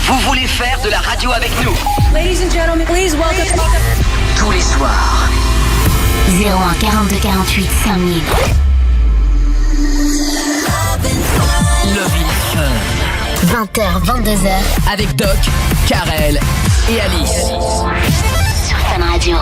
Vous voulez faire de la radio avec nous? Ladies and gentlemen, please welcome. Tous les soirs. 01 42 48 5000. Love in Fun. 20h, 22h. Avec Doc, Karel et Alice. Sur Fun Radio.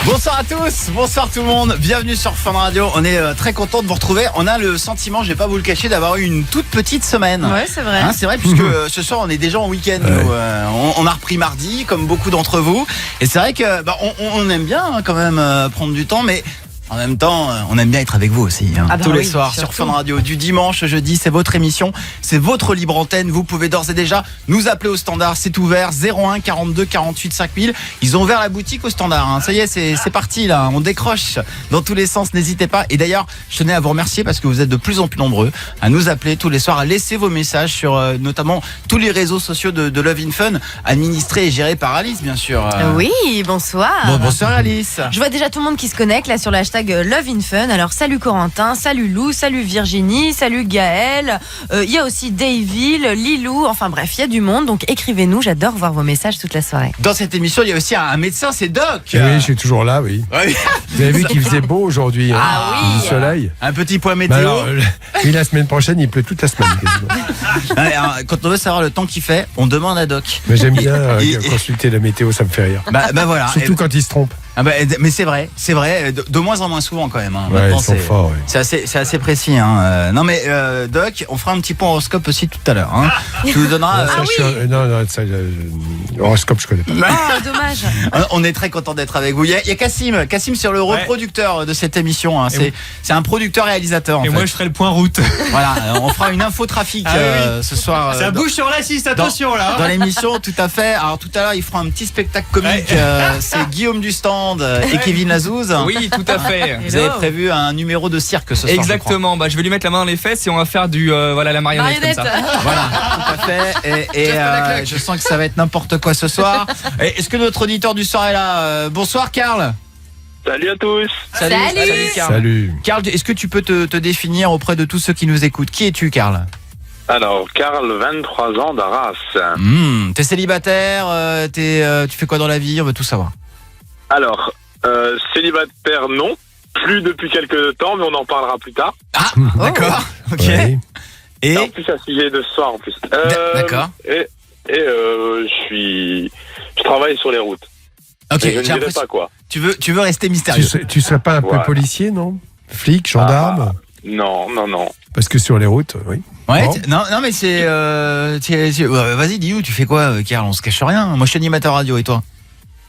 Bonsoir à tous, bonsoir tout le monde, bienvenue sur Fun Radio. On est très content de vous retrouver. On a le sentiment, je vais pas vous le cacher, d'avoir eu une toute petite semaine. Ouais, c'est vrai. C'est vrai, puisque ce soir on est déjà en week-end. Ouais. On a repris mardi, comme beaucoup d'entre vous. Et c'est vrai que on aime bien quand même prendre du temps, mais en même temps, on aime bien être avec vous aussi. Ah bah tous les oui, soirs surtout. sur Fun Radio. Du dimanche au jeudi, c'est votre émission, c'est votre libre antenne. Vous pouvez d'ores et déjà nous appeler au standard, c'est ouvert. 01 42 48 5000. Ils ont ouvert la boutique au standard. Ça y est, c'est parti là. On décroche dans tous les sens. N'hésitez pas. Et d'ailleurs, je tenais à vous remercier parce que vous êtes de plus en plus nombreux à nous appeler tous les soirs, à laisser vos messages sur notamment tous les réseaux sociaux de Love in Fun, administrés et gérés par Alice, bien sûr. Oui, bonsoir. Bonsoir Alice. Je vois déjà tout le monde qui se connecte là sur le hashtag Love in Fun. Alors salut Corentin, salut Lou, salut Virginie, salut Gaël. Il y a aussi Daville, Lilou. Enfin bref, il y a du monde. Donc écrivez-nous. J'adore voir vos messages toute la soirée. Dans cette émission, il y a aussi un médecin, c'est Doc. Oui, je suis toujours là, oui. Ouais. Vous avez vu qu'il faisait beau aujourd'hui, Ah oui. du soleil. Un petit point Bah météo. alors, et la semaine prochaine, il pleut toute la semaine. Quasiment. Ouais, alors, quand on veut savoir le temps qu'il fait, on demande à Doc. Mais j'aime bien Et- consulter la météo, ça me fait rire. Bah voilà. Surtout quand il se trompe. Mais c'est vrai, de moins en moins souvent quand même. Ouais, Maintenant, ils sont forts, ouais. c'est assez précis. Non mais Doc, on fera un petit point horoscope aussi tout à l'heure. Tu nous donneras. Ça, non, ça, horoscope, je connais pas. Oh, dommage. On est très content d'être avec vous. Il y a Cassim sur le reproducteur de cette émission. C'est un producteur-réalisateur. En Et fait. moi je ferai le point route. Voilà, on fera une info trafic ce soir. Ça bouge sur la 6, attention là. Dans l'émission, tout à fait. Alors tout à l'heure, il fera un petit spectacle comique. C'est Guillaume Dustand et Kevin Lazouz. Oui, tout à fait. Vous avez prévu un numéro de cirque ce soir. Exactement, je vais lui mettre la main dans les fesses et on va faire la marionnette comme ça. Voilà, tout à fait. Et je sens que ça va être n'importe quoi ce soir. Et est-ce que notre auditeur du soir est là? Bonsoir Karl. Salut à tous. Salut. Karl. Salut. Karl, est-ce que tu peux te définir auprès de tous ceux qui nous écoutent? Qui es-tu, Karl? Alors, Karl, 23 ans d'Arras. T'es célibataire? Tu fais quoi dans la vie? On veut tout savoir. Alors, célibataire, non. Plus depuis quelques temps, mais on en parlera plus tard. Ah, d'accord. Ok. Ouais. Et En plus, un sujet de ce soir, en plus. D'accord. Et je travaille sur les routes. Ok, Et je ne j'ai dirai l'impression- pas quoi. Tu veux rester mystérieux. Tu serais pas un peu Ouais. policier, non? Flic, gendarme? Non. Parce que sur les routes, oui. Ouais, Bon. non mais c'est vas-y, dis-nous, tu fais quoi, Karl? On se cache rien. Moi je suis animateur radio, et toi?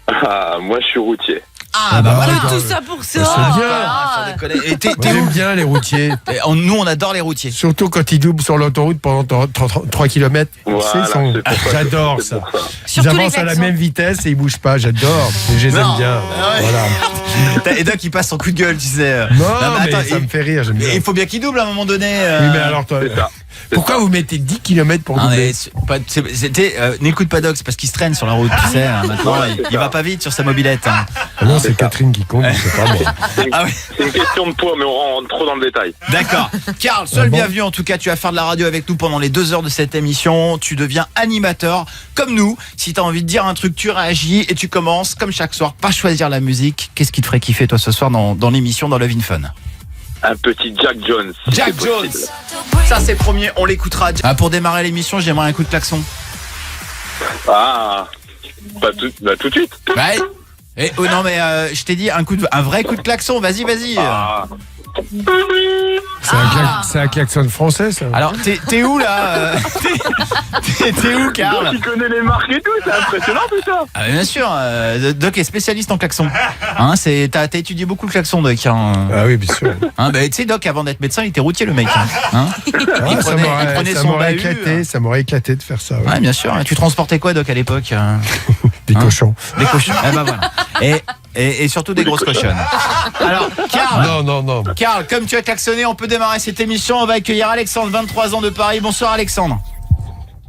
Ah, moi, je suis routier. Ah bah Voilà, regarde. tout ça pour ça. c'est bien. Sans déconner. Et t'es Moi, j'aime où? bien les routiers. Nous on adore les routiers. Surtout quand ils doublent sur l'autoroute pendant 3 km. Voilà, c'est pour ça. J'adore C'est ça. pour ça. Ils Surtout les avancent à la klaxons. même vitesse et ils bougent pas. J'adore. Et je les aime Non. bien. Ah ouais. Voilà. Et Doc il passe son coup de gueule, tu sais. Non, mais mais attends, ça me fait rire. J'aime bien. Il faut bien qu'il double à un moment donné. Oui, mais alors, toi, C'est ça. pourquoi vous mettez 10 km pour Non, doubler? mais n'écoute pas Doc, c'est parce qu'il se traîne sur la route, tu sais. Maintenant, il va pas vite sur sa mobilette. Ah non, c'est Catherine qui conduit, c'est pas moi. Ah oui. C'est une question de poids, mais on rentre trop dans le détail. D'accord. Karl, sois Ah le bon bienvenu. En tout cas, tu vas faire de la radio avec nous pendant les 2 heures de cette émission. Tu deviens animateur comme nous. Si tu as envie de dire un truc, tu réagis et tu commences, comme chaque soir, par choisir la musique. Qu'est-ce qui te ferait kiffer, toi, ce soir, dans l'émission, dans Love in Fun? Un petit Jack Jones. si Jack c'est Jones. possible. Ça, c'est premier. On l'écoutera. Pour démarrer l'émission, j'aimerais un coup de klaxon. Ah, tout de suite. Ouais. Et, oh non, mais je t'ai dit un vrai coup de klaxon. Vas-y. Ah, C'est un klaxon français, ça. Alors, t'es où, là T'es où, Karl? tu connais les marques et tout, c'est impressionnant tout ça. Ah, bien sûr, Doc est spécialiste en klaxon. T'as étudié beaucoup le klaxon, Doc. Ah oui, bien sûr. Bah, tu sais, Doc, avant d'être médecin, il était routier, le mec. Ah, Il prenait son bahut. ça m'aurait éclaté de faire ça. ouais. Ouais, bien sûr. Tu transportais quoi, Doc, à l'époque? Des cochons. Des cochons. Bah voilà. Et surtout des grosses cochonnes. Alors, Karl, Non. Karl, comme tu as klaxonné, on peut démarrer cette émission. On va accueillir Alexandre, 23 ans de Paris. Bonsoir, Alexandre.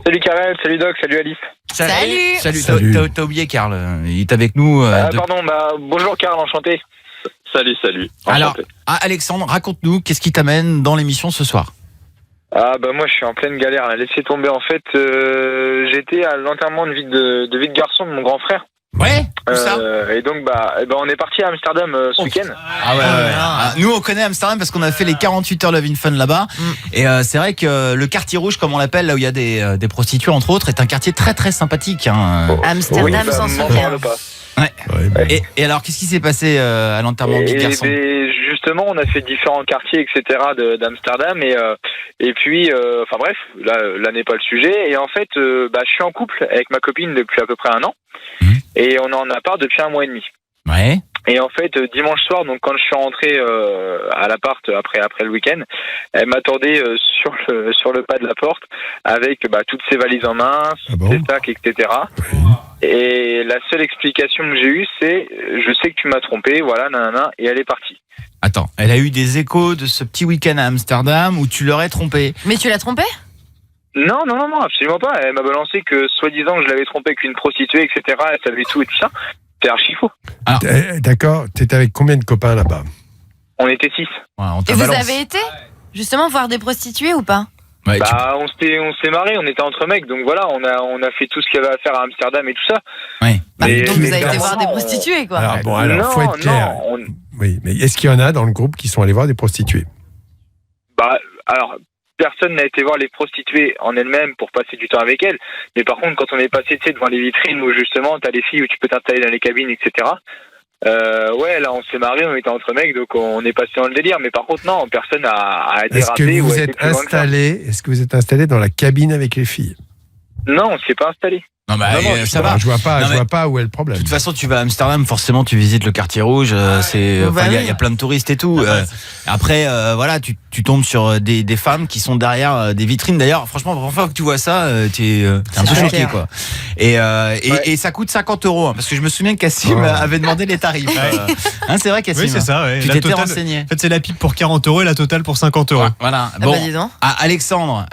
Salut Karel, salut Doc, salut Alice. Salut. Salut. T'as oublié, Karl. Il est avec nous. Pardon, bonjour Karl, enchanté. Salut. Alors, Enchanté. Alexandre, raconte-nous, qu'est-ce qui t'amène dans l'émission ce soir? Ah bah moi je suis en pleine galère, laissez tomber. En fait, j'étais à l'enterrement de vie de garçon de mon grand frère. Ouais. Où ça Et donc on est parti à Amsterdam ce week-end. Ah ouais. Ah, nous on connaît Amsterdam parce qu'on a fait les 48 heures Love in Fun là-bas. Et c'est vrai que le quartier rouge, comme on l'appelle, là où il y a des prostituées entre autres, est un quartier très très sympathique. Amsterdam s'en souvient. Ouais. Et alors qu'est-ce qui s'est passé à l'enterrement de vie de garçon? Justement, on a fait différents quartiers, etc. d'Amsterdam et puis, enfin bref, là n'est pas le sujet. Et en fait, je suis en couple avec ma copine depuis à peu près 1 an, et on est en appart depuis 1 mois et demi. Ouais. Et en fait, dimanche soir, donc quand je suis rentré à l'appart après le week-end, elle m'attendait sur le pas de la porte avec toutes ses valises en main, ses sacs, etc. Et la seule explication que j'ai eue, c'est je sais que tu m'as trompé, voilà, nanana, et elle est partie. Attends, elle a eu des échos de ce petit week-end à Amsterdam où tu l'aurais trompé. Mais tu l'as trompé? Non, absolument pas. Elle m'a balancé que soi-disant je l'avais trompé avec une prostituée, etc. Elle savait tout et tout ça. C'est archi faux. D'accord, t'étais avec combien de copains là-bas? On était 6. Ouais, et vous avez été justement voir des prostituées ou pas? Ouais, on s'est marré, on était entre mecs, donc voilà, on a fait tout ce qu'il y avait à faire à Amsterdam et tout ça. Oui. Donc vous avez été voir des prostituées, quoi. Alors faut être clair. Oui, mais est-ce qu'il y en a dans le groupe qui sont allés voir des prostituées? Alors, personne n'a été voir les prostituées en elles-mêmes pour passer du temps avec elles. Mais par contre, quand on est passé devant les vitrines où justement t'as les filles où tu peux t'installer dans les cabines, etc. Là on s'est marré, on était entre mecs, donc on est passé dans le délire. Mais par contre, non, personne a dérapé. Est-ce que vous êtes installé dans la cabine avec les filles? Non, on s'est pas installé. Non, ça va. Je vois pas où est le problème. De toute façon, tu vas à Amsterdam, forcément, tu visites le quartier rouge. Il y a plein de touristes et tout. Après, tu tombes sur des femmes qui sont derrière des vitrines. D'ailleurs, franchement, la première fois que tu vois ça, t'es un peu choqué, quoi. Et ça coûte 50 €, parce que je me souviens que Cassim avait demandé les tarifs. C'est vrai, Cassim. Oui, c'est ça. Ouais. Tu t'étais renseigné. En fait, c'est la pipe pour 40 € et la totale pour 50 €. Voilà. Bon. Alexandre,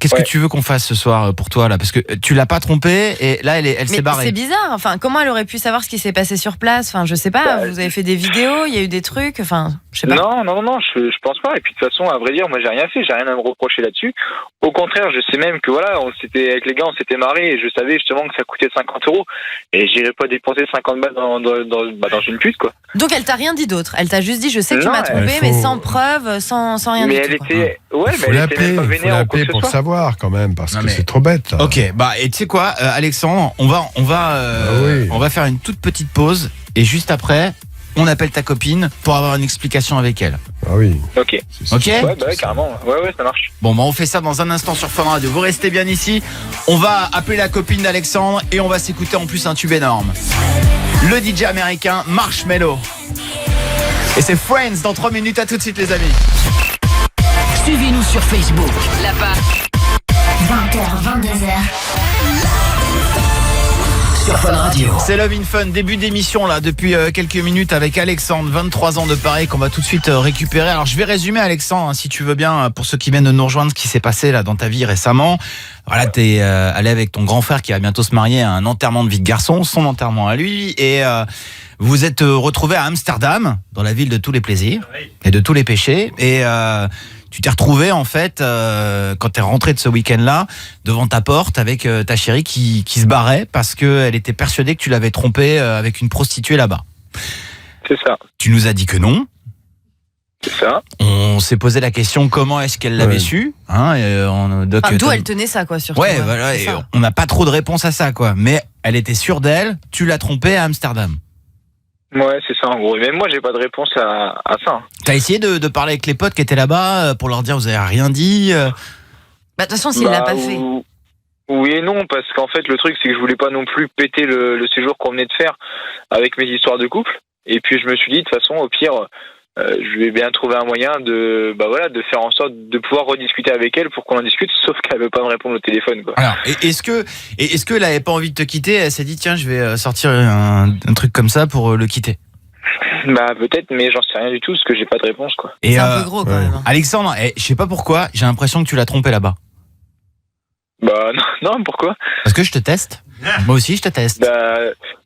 qu'est-ce que tu veux qu'on fasse ce soir pour toi là? Parce que tu l'as pas trompée et là elle s'est barrée. C'est bizarre. Enfin, comment elle aurait pu savoir ce qui s'est passé sur place? Enfin, je sais pas. Vous avez fait des vidéos, il y a eu des trucs. Enfin, je sais pas. Non, je pense pas. Et puis de toute façon, à vrai dire, moi j'ai rien fait, j'ai rien à me reprocher là-dessus. Au contraire, je sais même que avec les gars, on s'était marrés et je savais justement que ça coûtait 50 € et j'irais pas dépenser 50 balles dans une pute, quoi. Donc elle t'a rien dit d'autre. Elle t'a juste dit je sais que tu m'as trompé, mais sans preuve, sans rien du tout. Mais elle était même pas vénère. Faut l'appeler pour le savoir quand même, parce que c'est trop bête. Là. Ok, et tu sais quoi, Alexandre, on va faire une toute petite pause et juste après, on appelle ta copine pour avoir une explication avec elle. Ah oui. Ok. Ouais, carrément. Ouais, ça marche. Bon, on fait ça dans un instant sur Fun Radio. Vous restez bien ici. On va appeler la copine d'Alexandre et on va s'écouter en plus un tube énorme. Le DJ américain Marshmello. Et c'est Friends dans 3 minutes. À tout de suite, les amis. Suivez-nous sur Facebook. La page 20h, 22h. Sur Fun Radio. C'est Love in Fun, début d'émission là depuis quelques minutes avec Alexandre, 23 ans de Paris, qu'on va tout de suite récupérer. Alors je vais résumer, Alexandre, si tu veux bien, pour ceux qui viennent de nous rejoindre, ce qui s'est passé là dans ta vie récemment. Voilà, t'es allé avec ton grand frère qui va bientôt se marier à un enterrement de vie de garçon, son enterrement à lui, et vous êtes retrouvés à Amsterdam, dans la ville de tous les plaisirs et de tous les péchés, et tu t'es retrouvé en fait quand t'es rentré de ce week-end-là devant ta porte avec ta chérie qui se barrait parce qu'elle était persuadée que tu l'avais trompée avec une prostituée là-bas. C'est ça. Tu nous as dit que non. C'est ça. On s'est posé la question comment est-ce qu'elle l'avait su, d'où elle tenait ça, quoi, surtout. Ouais, voilà. Et on n'a pas trop de réponse à ça, quoi. Mais elle était sûre d'elle. Tu l'as trompée à Amsterdam. Ouais, c'est ça en gros. Et même moi, j'ai pas de réponse à ça. T'as essayé de parler avec les potes qui étaient là-bas pour leur dire vous avez rien dit de toute façon, s'il l'a pas fait. Oui et non, parce qu'en fait, le truc, c'est que je voulais pas non plus péter le séjour qu'on venait de faire avec mes histoires de couple. Et puis, je me suis dit, de toute façon, au pire, je vais bien trouver un moyen de faire en sorte de pouvoir rediscuter avec elle pour qu'on en discute, sauf qu'elle veut pas me répondre au téléphone, quoi. Alors, est-ce que elle avait pas envie de te quitter? Elle s'est dit tiens, je vais sortir un truc comme ça pour le quitter. Peut-être, mais j'en sais rien du tout parce que j'ai pas de réponse, quoi. Et c'est un peu gros quand même. Alexandre, je sais pas pourquoi, j'ai l'impression que tu l'as trompé là-bas. Non, pourquoi? Parce que je te teste. Moi aussi, je te teste.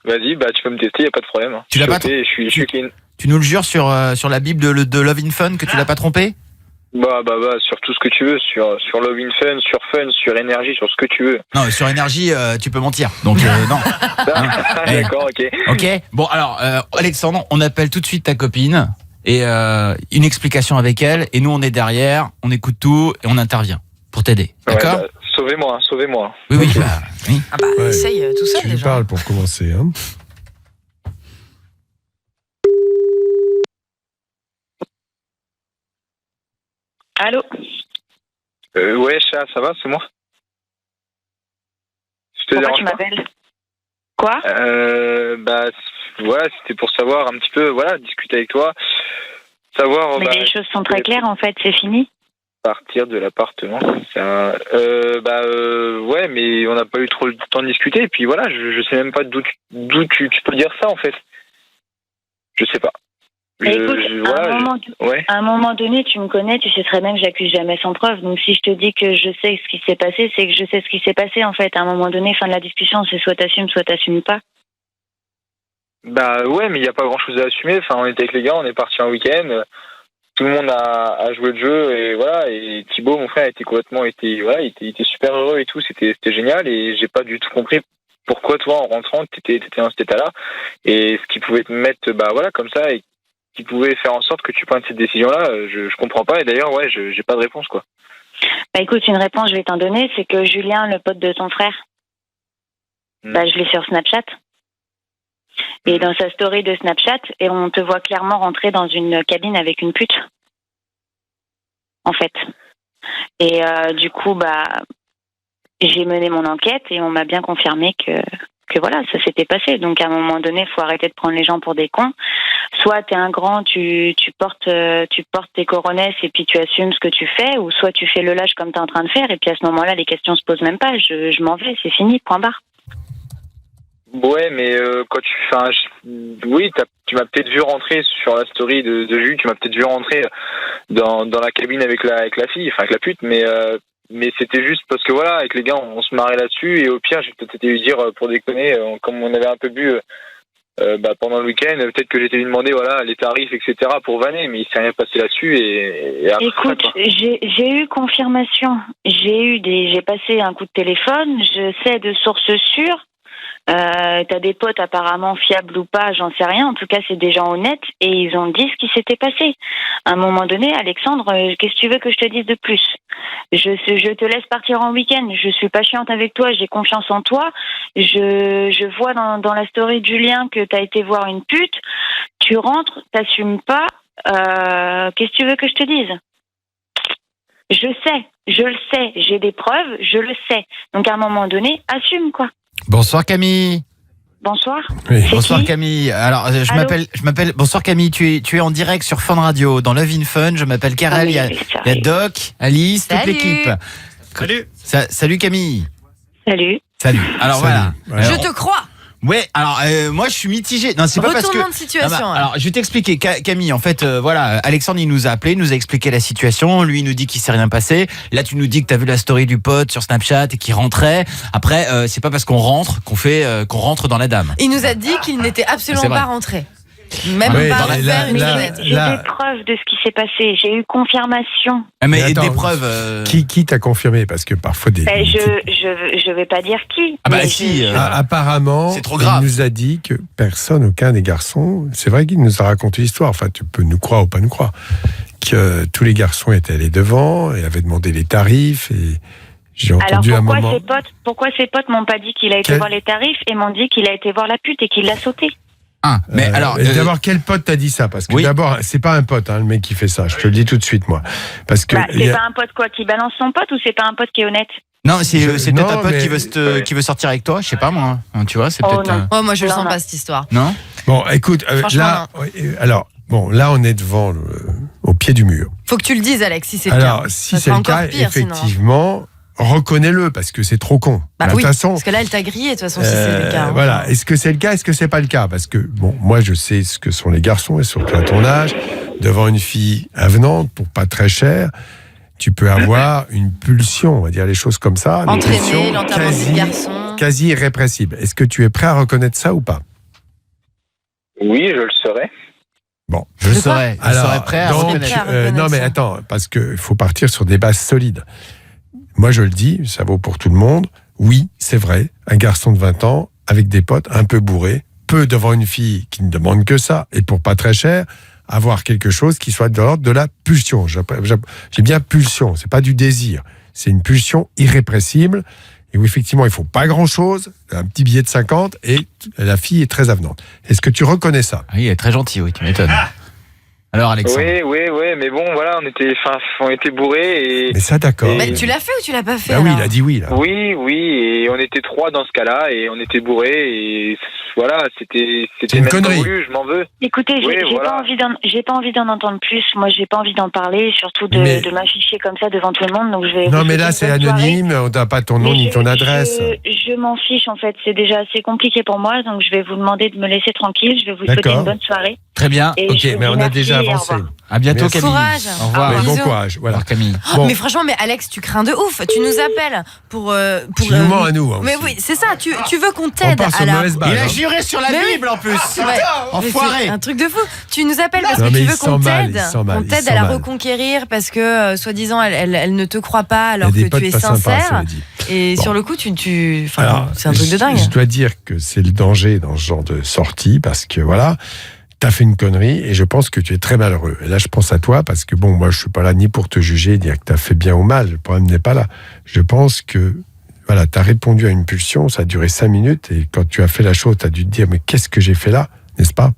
Vas-y, tu peux me tester, y a pas de problème. Tu l'as pas je suis clean. Tu nous le jures sur la Bible de Love in Fun que tu l'as pas trompé? Bah, sur tout ce que tu veux, sur Love in Fun, sur Fun, sur Énergie, sur ce que tu veux. Non, sur énergie, tu peux mentir. Donc non. D'accord, ok. Ok. Bon, alors Alexandre, on appelle tout de suite ta copine et une explication avec elle. Et nous, on est derrière, on écoute tout et on intervient pour t'aider. D'accord? Ouais, sauvez-moi. Oui. Oui. Oui. Ah bah, essaye tout seul Tu lui déjà. parles pour commencer. Hein. Allô? Ouais, chat, ça va, c'est moi. Je te Pourquoi dérange tu pas? m'appelles? Quoi? Voilà, c'était pour savoir un petit peu, voilà, discuter avec toi. Savoir. Mais les choses sont très claires, en fait, c'est fini. Partir de l'appartement. Ouais, mais on n'a pas eu trop le temps de discuter. Et puis voilà, je sais même pas d'où tu peux dire ça, en fait. Je sais pas. Écoute, à un moment donné, tu me connais, tu sais très bien que j'accuse jamais sans preuve. Donc si je te dis que je sais ce qui s'est passé, c'est que je sais ce qui s'est passé, en fait. À un moment donné, fin de la discussion, c'est soit t'assumes pas. Bah ouais, mais il n'y a pas grand chose à assumer. Enfin, on était avec les gars, on est parti un week-end. Tout le monde a joué le jeu et voilà. Et Thibaut, mon frère, était il était super heureux et tout. C'était génial et j'ai pas du tout compris pourquoi toi, en rentrant, t'étais dans cet état-là et ce qui pouvait te mettre, comme ça et qui pouvait faire en sorte que tu prennes cette décision-là. Je comprends pas et d'ailleurs, ouais, j'ai pas de réponse quoi. Bah écoute, une réponse, je vais t'en donner, c'est que Julien, le pote de ton frère, je l'ai sur Snapchat. Et dans sa story de Snapchat, et on te voit clairement rentrer dans une cabine avec une pute. En fait. Et du coup, j'ai mené mon enquête et on m'a bien confirmé que voilà, ça s'était passé. Donc à un moment donné, il faut arrêter de prendre les gens pour des cons. Soit t'es un grand, tu portes tes coronesses et puis tu assumes ce que tu fais, ou soit tu fais le lâche comme t'es en train de faire et puis à ce moment-là, les questions se posent même pas. Je m'en vais, c'est fini, point barre. Ouais, mais quand tu m'as peut-être vu rentrer sur la story de Jules, tu m'as peut-être vu rentrer dans la cabine avec la fille, enfin avec la pute, mais c'était juste parce que voilà, avec les gars, on se marrait là-dessus et au pire, j'ai peut-être été lui dire pour déconner, comme on avait un peu bu pendant le week-end, peut-être que j'étais lui demander voilà les tarifs, etc. pour vanner, mais il s'est rien passé là-dessus et après, écoute, j'ai eu confirmation, j'ai passé un coup de téléphone, je sais de sources sûres. T'as des potes apparemment fiables ou pas, j'en sais rien. En tout cas, c'est des gens honnêtes et ils ont dit ce qui s'était passé. À un moment donné, Alexandre, qu'est-ce que tu veux que je te dise de plus? Je te laisse partir en week-end. Je suis pas chiante avec toi. J'ai confiance en toi. Je vois dans la story de Julien que t'as été voir une pute. Tu rentres, t'assumes pas. Qu'est-ce que tu veux que je te dise? Je le sais. J'ai des preuves. Je le sais. Donc à un moment donné, assume quoi. Bonsoir Camille. Bonsoir. Oui. Bonsoir Camille. Alors je m'appelle. Bonsoir Camille. Tu es en direct sur Fun Radio dans Love in Fun. Je m'appelle Karel. Il y a Doc, Alice, toute l'équipe. Salut. Salut Camille. Salut. Alors voilà. Je te crois. Ouais, alors moi je suis mitigé. Non, c'est pas parce que Retournement de situation. alors je vais t'expliquer Camille, en fait voilà, Alexandre il nous a appelé, il nous a expliqué la situation, lui il nous dit qu'il s'est rien passé. Là tu nous dis que tu as vu la story du pote sur Snapchat et qu'il rentrait. Après c'est pas parce qu'on rentre qu'on rentre dans la dame. Il nous a dit qu'il n'était absolument pas rentré. Même Oui, pas dans faire une fenêtre. J'ai des preuves de ce qui s'est passé. J'ai eu confirmation. Mais attends, des preuves. Qui t'a confirmé? Parce que parfois Je vais pas dire qui. Ah bah mais si. Apparemment, c'est trop grave. il nous a dit que aucun des garçons, c'est vrai qu'il nous a raconté l'histoire, enfin tu peux nous croire ou pas nous croire, que tous les garçons étaient allés devant et avaient demandé les tarifs et j'ai entendu un moment... Pourquoi ses potes m'ont pas dit qu'il a été voir les tarifs et m'ont dit qu'il a été voir la pute et qu'il l'a sauté? Mais alors d'abord quel pote t'a dit ça? Parce que d'abord c'est pas un pote le mec qui fait ça, je te le dis tout de suite moi. Parce que c'est pas un pote quoi qui balance son pote, ou c'est pas un pote qui est honnête? Non, c'est peut-être un pote qui veut sortir avec toi, je sais pas moi. Tu vois, c'est peut-être. Oh moi je le sens pas cette histoire. Non. Bon, écoute, là on est devant au pied du mur. Faut que tu le dises Alex si c'est le cas. Alors si c'est le cas, effectivement. Reconnais-le parce que c'est trop con. Bah de toute façon, parce que là elle t'a grillé de toute façon si c'est le cas. Voilà. Est-ce que c'est le cas? Est-ce que c'est pas le cas? Parce que bon, moi je sais ce que sont les garçons et surtout à ton âge, devant une fille avenante pour pas très cher, tu peux avoir une pulsion, on va dire les choses comme ça, une entraîner l'enterrement du garçon, quasi irrépressible. Est-ce que tu es prêt à reconnaître ça ou pas? Oui, je le serai. Bon. Je serais prêt à donc, reconnaître. non mais attends, parce qu'il faut partir sur des bases solides. Moi je le dis, ça vaut pour tout le monde. Oui, c'est vrai, un garçon de 20 ans, avec des potes, un peu bourré, peut devant une fille qui ne demande que ça, et pour pas très cher, avoir quelque chose qui soit de l'ordre de la pulsion. J'ai bien pulsion, c'est pas du désir. C'est une pulsion irrépressible, et où effectivement il faut pas grand-chose, un petit billet de 50, et la fille est très avenante. Est-ce que tu reconnais ça ? Oui, il est très gentil, oui, tu m'étonnes. Alors Alexandre. Oui, mais bon, voilà, on était bourrés et. Mais ça, d'accord. Mais tu l'as fait ou tu l'as pas fait Ah oui, alors il a dit oui, là. Oui, et on était 3 dans ce cas-là et on était bourrés et voilà, c'était une même connerie. pas voulu, je m'en veux. Écoutez, j'ai pas envie d'en entendre plus. Moi, j'ai pas envie d'en parler, surtout de m'afficher comme ça devant tout le monde. Donc je vais. Non, mais là, c'est anonyme, on n'a pas ton nom ni ton adresse. Je m'en fiche, en fait. C'est déjà assez compliqué pour moi, donc je vais vous demander de me laisser tranquille. Je vais vous souhaiter une bonne soirée. Très bien. Et Ok, mais on a déjà avancé. À bientôt, Merci. Camille. Courage. Au revoir. Bon Bisous. courage, voilà. Au revoir, Camille. Oh, mais franchement, mais Alex, tu crains de ouf. Tu nous appelles pour. Tu nous mens à nous. Hein, Mais aussi. oui, c'est ça. Tu veux qu'on On t'aide part sur à une la. mauvaise base. Il a hein. juré sur la Mais oui. Bible en plus. Ouais. Enfoiré. C'est un truc de fou. Tu nous appelles parce Non, que mais tu il veux sent qu'on mal, t'aide. il sent mal, On il t'aide sent à la mal. reconquérir parce que, soi-disant, elle ne te croit pas alors Il y a des que tu potes es pas sympas, sincère. cela dit. Et Bon. sur le coup, enfin, Alors, c'est un truc de dingue. Je dois dire que c'est le danger dans ce genre de sortie parce que voilà, t'as fait une connerie et je pense que tu es très malheureux. Et là, je pense à toi parce que bon, moi, je suis pas là ni pour te juger, dire que t'as fait bien ou mal. Le problème n'est pas là. Je pense que voilà, t'as répondu à une pulsion, ça a duré 5 minutes et quand tu as fait la chose, t'as dû te dire mais qu'est-ce que j'ai fait là, n'est-ce pas ?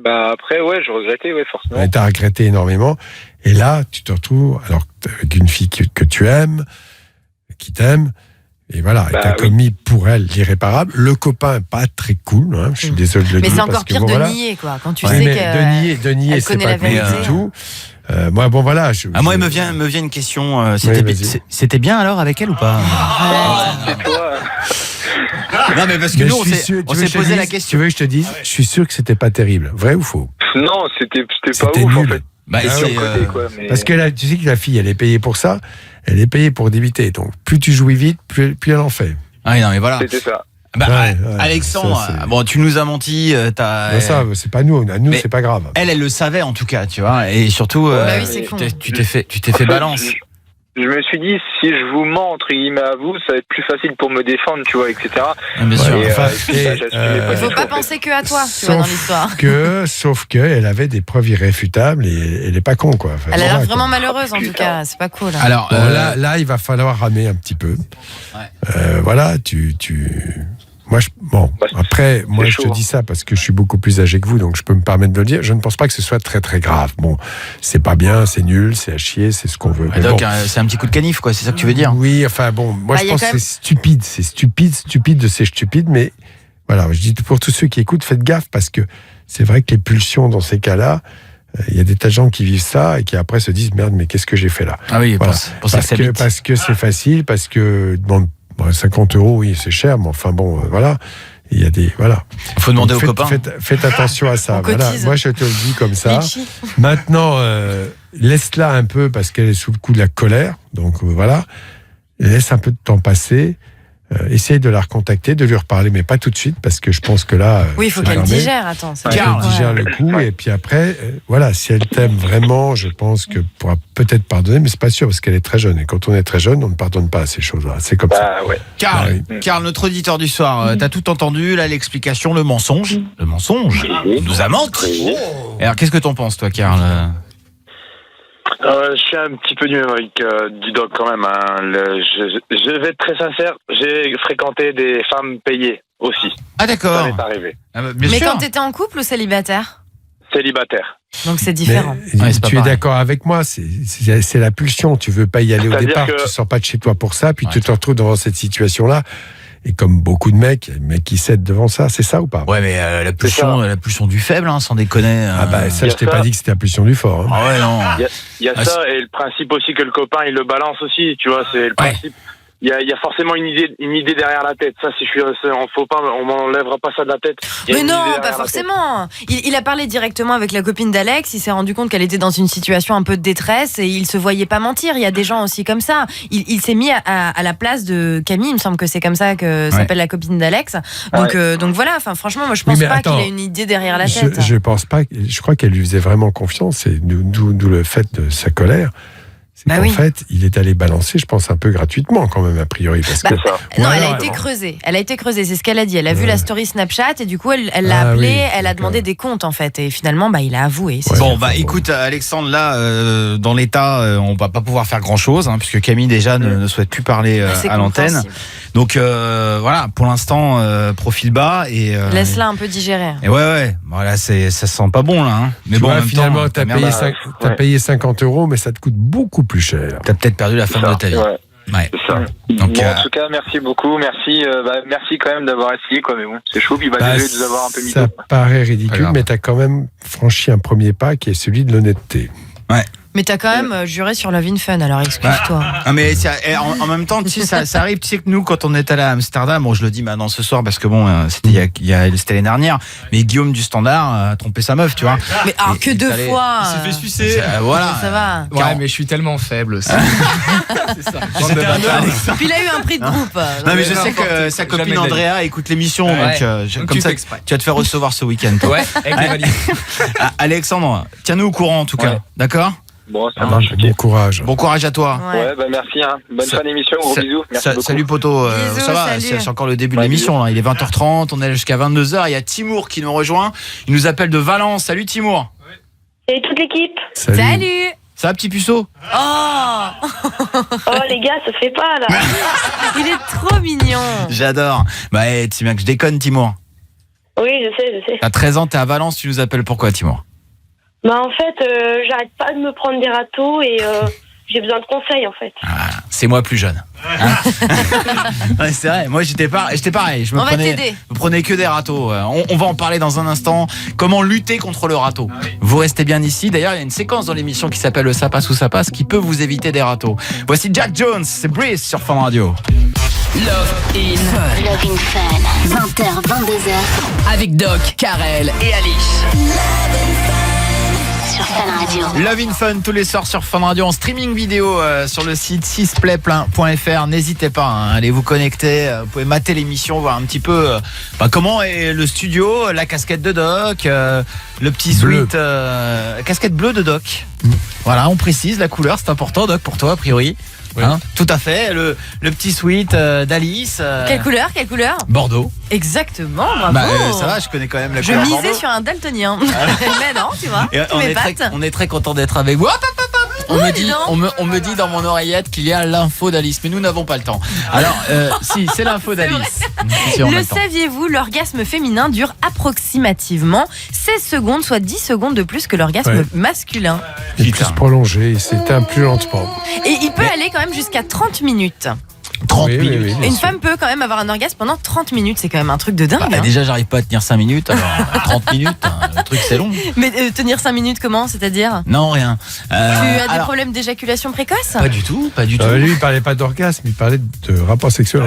Bah après, ouais, je regrettais, ouais, forcément. Et t'as regretté énormément. Et là, tu te retrouves alors avec une fille que tu aimes, qui t'aime. Et voilà, et t'as commis pour elle l'irréparable. Le copain, pas très cool, hein, je suis désolé de le Mais dire. c'est encore parce que, pire bon, de voilà. nier, quoi. Quand tu Ouais, sais mais que. de nier, elle c'est connaît pas la cool vérité. du tout. Moi, bon, voilà. Moi, il me vient une question. vas-y. C'était bien alors avec elle ou pas C'est toi. Non, mais parce que Mais nous, je suis sûr- on tu veux s'est que je te posé la dise- question. Tu veux que je te dise « Je suis sûr que c'était pas terrible. » Vrai ou faux ? Non, c'était pas C'était ouf, en nul. fait. Bah, Ah c'est, ouais. Côté, quoi, mais... Parce que là, tu sais que la fille, elle est payée pour ça. Elle est payée pour débiter. Donc, plus tu jouis vite, plus elle en fait. Ah oui, non, mais voilà. C'était ça. Bah, Ouais, Alexandre, ça, c'est- bon, tu nous as menti. Ben ça, c'est pas nous. À nous, Mais- c'est pas grave. Elle le savait en tout cas, tu vois. Et surtout, Bah oui, c'est con. tu t'es fait balance. Je me suis dit, si je vous mens, entre guillemets, à vous, ça va être plus facile pour me défendre, tu vois, etc. Bien sûr. Et, Enfin, et ça, j'assumais pas Il faut du pas tout, en penser que à toi, tu vois, dans l'histoire. Sauf que elle avait des preuves irréfutables et elle est pas con, quoi. Enfin, Elle a voilà, l'air vraiment quoi. malheureuse, en tout cas. C'est pas cool. hein. Alors, Bon, là, il va falloir ramer un petit peu. Voilà, Moi, après, moi, je te dis ça parce que je suis beaucoup plus âgé que vous, donc je peux me permettre de le dire. Je ne pense pas que ce soit très, très grave. Bon, c'est pas bien, c'est nul, c'est à chier, c'est ce qu'on veut. Mais donc, bon. c'est un petit coup de canif, quoi. C'est ça que tu veux dire? Oui, enfin bon, moi Bah, je y a pense quand que même- c'est stupide de ces stupides, mais voilà, je dis pour tous ceux qui écoutent, faites gaffe parce que c'est vrai que les pulsions dans ces cas-là, il y a des tas de gens qui vivent ça et qui après se disent merde, mais qu'est-ce que j'ai fait là? Ah oui, Voilà. pour ça que ça bite. Parce que c'est facile, parce que bon, 50 €, oui, c'est cher, mais enfin bon, voilà. Il y a des voilà. Faut demander Donc, aux copains. Faites attention à ça. On Voilà. cotise. Moi, je te le dis comme ça. Litchi. Maintenant, laisse-la un peu parce qu'elle est sous le coup de la colère. Donc voilà, laisse un peu de temps passer. Essaye de la recontacter, de lui reparler, mais pas tout de suite parce que je pense que là. Oui, il faut c'est qu'elle fermé. digère. Attends, ça Qu'elle va. digère le coup et puis après, voilà, si elle t'aime vraiment, je pense que pourra peut-être pardonner, mais c'est pas sûr parce qu'elle est très jeune et quand on est très jeune, on ne pardonne pas à ces choses-là. C'est comme ça. Bah ouais. Karl, Ah Karl, notre auditeur du soir, t'as tout entendu, là, l'explication, le mensonge. Le mensonge. Il nous a menti. Et alors, qu'est-ce que t'en penses, toi, Karl? Je suis un petit peu du même avec du doc quand même. Hein. Je vais être très sincère, j'ai fréquenté des femmes payées aussi. Ah, d'accord. Ça m'est arrivé. Ah, bah, bien Mais sûr. quand t'étais en couple ou célibataire? Célibataire. Donc c'est Mais, différent. Ouais, c'est pas tu es pareil. d'accord avec moi, c'est la pulsion. Tu veux pas y aller au C'est-à-dire départ, que- tu sors pas de chez toi pour ça, puis Ouais. tu te retrouves devant cette situation-là. Et comme beaucoup de mecs, il y a des mecs qui cèdent devant ça, c'est ça ou pas? Ouais, mais la pulsion du faible, hein, sans déconner. Ah bah ça, y a je t'ai ça. pas dit que c'était la pulsion du fort. Hein. Ah ouais, non. Il y a Ah, ça et le principe aussi que le copain il le balance aussi, tu vois, c'est le Ouais. principe. il y a forcément une idée derrière la tête. Ça, on m'enlèvera pas ça de la tête. Mais non, pas forcément. Il a parlé directement avec la copine d'Alex. Il s'est rendu compte qu'elle était dans une situation un peu de détresse et il se voyait pas mentir. Il y a des gens aussi comme ça. Il s'est mis à la place de Camille. Il me semble que c'est comme ça que s'appelle la copine d'Alex. Donc voilà. Enfin, franchement, moi, je pense pas qu'il ait une idée derrière la tête. Je pense pas. Je crois qu'elle lui faisait vraiment confiance. Et d'où le fait de sa colère. C'est qu'en fait, il est allé balancer, je pense, un peu gratuitement quand même, a priori. Parce que... Non, elle a été creusée. Elle a été creusée, c'est ce qu'elle a dit. Elle a vu la story Snapchat et du coup, elle l'a appelé, elle a demandé des comptes en fait. Et finalement, il a avoué. Bon, écoute, Alexandre, là, dans l'état, on va pas pouvoir faire grand-chose, hein, puisque Camille déjà ne souhaite plus parler à l'antenne. Donc voilà, pour l'instant, profil bas et laisse-la un peu digérer. Et ouais, voilà, ça se sent pas bon là. Hein. Mais bon, finalement, t'as payé 50 €, mais ça te coûte beaucoup plus cher. T'as peut-être perdu la femme de ta vie. Ouais. C'est ça. Donc, en tout cas, merci beaucoup. Merci quand même d'avoir essayé, quoi. Mais bon, c'est chaud. Puis désolé de nous avoir un peu mis. Ça paraît ridicule, mais t'as quand même franchi un premier pas qui est celui de l'honnêteté. Ouais. Mais t'as quand même juré sur Love in Fun, alors excuse-toi. Ah, mais en même temps, tu sais, ça arrive. Tu sais que nous, quand on est allé à Amsterdam, bon, je le dis maintenant ce soir parce que bon, c'était l'année dernière. Mais Guillaume du Standard a trompé sa meuf, tu vois. Mais que 2 fois. Il s'est fait sucer. Voilà. Ça va. Ouais, mais je suis tellement faible aussi. C'est ça. Puis il a eu un prix de groupe. Non, mais je sais que sa copine Andrea écoute l'émission, donc comme ça, tu vas te faire recevoir ce week-end. Ouais, avec les valises. Alexandre, tiens-nous au courant en tout cas, d'accord? Bon, ça marche. Bon courage. Bon courage à toi. Ouais, merci. Hein. Bonne fin d'émission. Gros bisous. Merci beaucoup. Salut poto. Bisous, ça va, salut. c'est encore le début de l'émission. Là. Il est 20h30, on est jusqu'à 22h. Il y a Timour qui nous rejoint. Il nous appelle de Valence. Salut Timour. Salut toute l'équipe. Salut. Ça va, petit puceau? Oh les gars, ça se fait pas là. Il est trop mignon. J'adore. Tu sais bien que je déconne, Timour. Oui, je sais. T'as 13 ans, t'es à Valence, tu nous appelles pourquoi, Timour? En fait, j'arrête pas de me prendre des râteaux et j'ai besoin de conseils en fait. C'est moi plus jeune. Hein ouais, c'est vrai, moi j'étais pareil. Je me prenais que des râteaux. On va en parler dans un instant. Comment lutter contre le râteau? Vous restez bien ici. D'ailleurs, il y a une séquence dans l'émission qui s'appelle le Ça passe ou ça passe qui peut vous éviter des râteaux. Voici Jack Jones, c'est Breeze sur Fun Radio. Love in Fun. 20h, 22h. avec Doc, Karel et Alice. Sur Fun Radio. Love in Fun tous les soirs sur Fun Radio en streaming vidéo sur le site 6play.fr. N'hésitez pas, allez vous connecter. Vous pouvez mater l'émission, voir un petit peu comment est le studio, la casquette de Doc, le petit sweat, casquette bleue de Doc. Voilà, on précise la couleur, c'est important, Doc, pour toi a priori. Oui. Hein, tout à fait, le petit sweat d'Alice. Quelle couleur? Bordeaux. Exactement, bravo. Ça va, je connais quand même la couleur. Je misais sur un daltonien. Mais non, tu vois. On est très content d'être avec vous. On me dit dans mon oreillette qu'il y a l'info d'Alice, mais nous n'avons pas le temps. Alors, si, c'est l'info d'Alice. Le saviez-vous, l'orgasme féminin dure approximativement 16 secondes, soit 10 secondes de plus que l'orgasme masculin. Il est plus prolongé, il s'éteint plus lentement. Et il peut aller quand même jusqu'à 30 minutes. 30 minutes. Une femme peut quand même avoir un orgasme pendant 30 minutes, c'est quand même un truc de dingue. Déjà, j'arrive pas à tenir 5 minutes, alors 30 minutes, le truc c'est long. Mais tenir 5 minutes comment, c'est-à dire? Non, rien. Tu as des problèmes d'éjaculation précoce? Pas du tout. Lui, il parlait pas d'orgasme, il parlait de rapport sexuel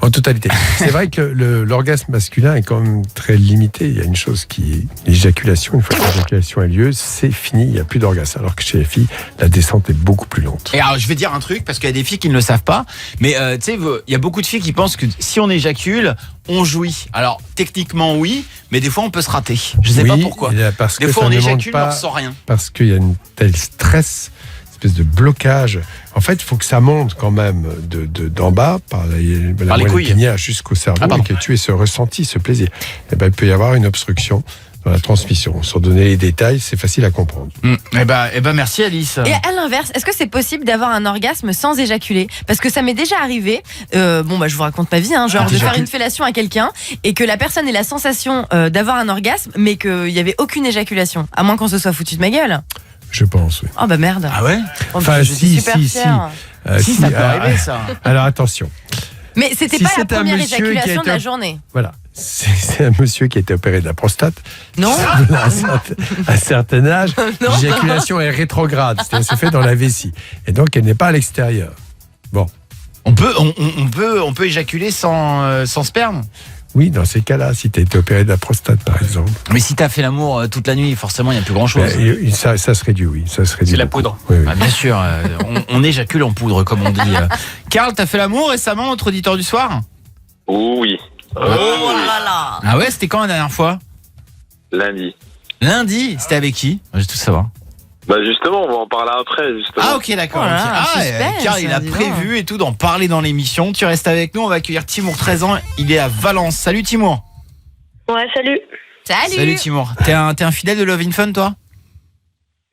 en totalité. C'est vrai que l'orgasme masculin est quand même très limité. Il y a une chose qui est l'éjaculation. Une fois que l'éjaculation a lieu, c'est fini, il n'y a plus d'orgasme. Alors que chez les filles, la descente est beaucoup plus lente. Et alors, je vais dire un truc, parce qu'il y a des filles qui ne le savent pas. Mais tu sais, il y a beaucoup de filles qui pensent que si on éjacule, on jouit. Alors techniquement oui, mais des fois on peut se rater. Je sais pas pourquoi. Des fois on éjacule, mais on ne ressent rien. Parce qu'il y a une telle stress, une espèce de blocage. En fait, il faut que ça monte quand même d'en bas par la moelle épinière jusqu'au cerveau et que tu aies ce ressenti, ce plaisir. Et il peut y avoir une obstruction dans la transmission. Sans donner les détails, c'est facile à comprendre. Merci Alice. Et à l'inverse, est-ce que c'est possible d'avoir un orgasme sans éjaculer? Parce que ça m'est déjà arrivé, je vous raconte ma vie, de faire une fellation à quelqu'un et que la personne ait la sensation d'avoir un orgasme, mais qu'il n'y avait aucune éjaculation, à moins qu'on se soit foutu de ma gueule. Je pense, oui. Oh merde. Ah ouais? Si, ça peut arriver ça. Alors attention. Mais c'était pas la première éjaculation de la journée. Voilà. C'est un monsieur qui a été opéré de la prostate. Non. À un certain âge, l'éjaculation est rétrograde. C'est-à-dire, se fait dans la vessie. Et donc, elle n'est pas à l'extérieur. Bon. On peut éjaculer sans sperme. Oui, dans ces cas-là, si tu as été opéré de la prostate, par exemple. Mais si tu as fait l'amour toute la nuit, forcément, il n'y a plus grand-chose. Ça se réduit, oui. Ça se réduit. C'est la poudre. Oui, oui. Ah, bien sûr, on éjacule en poudre, comme on dit. Karl, t'as fait l'amour récemment, notre auditeur du soir? Oui. Oh là là. Ah ouais, c'était quand la dernière fois? Lundi. Lundi? C'était avec qui? Je veux tout savoir. Bah justement, on va en parler après. Justement. Ah ok, d'accord. Oh là Ok. là, suspense, Karl, il a dis donc. prévu et tout d'en parler dans l'émission. Tu restes avec nous, on va accueillir Timour, 13 ans. Il est à Valence. Salut Timour. Ouais, salut. Salut Timour. T'es un fidèle de Love in Fun, toi?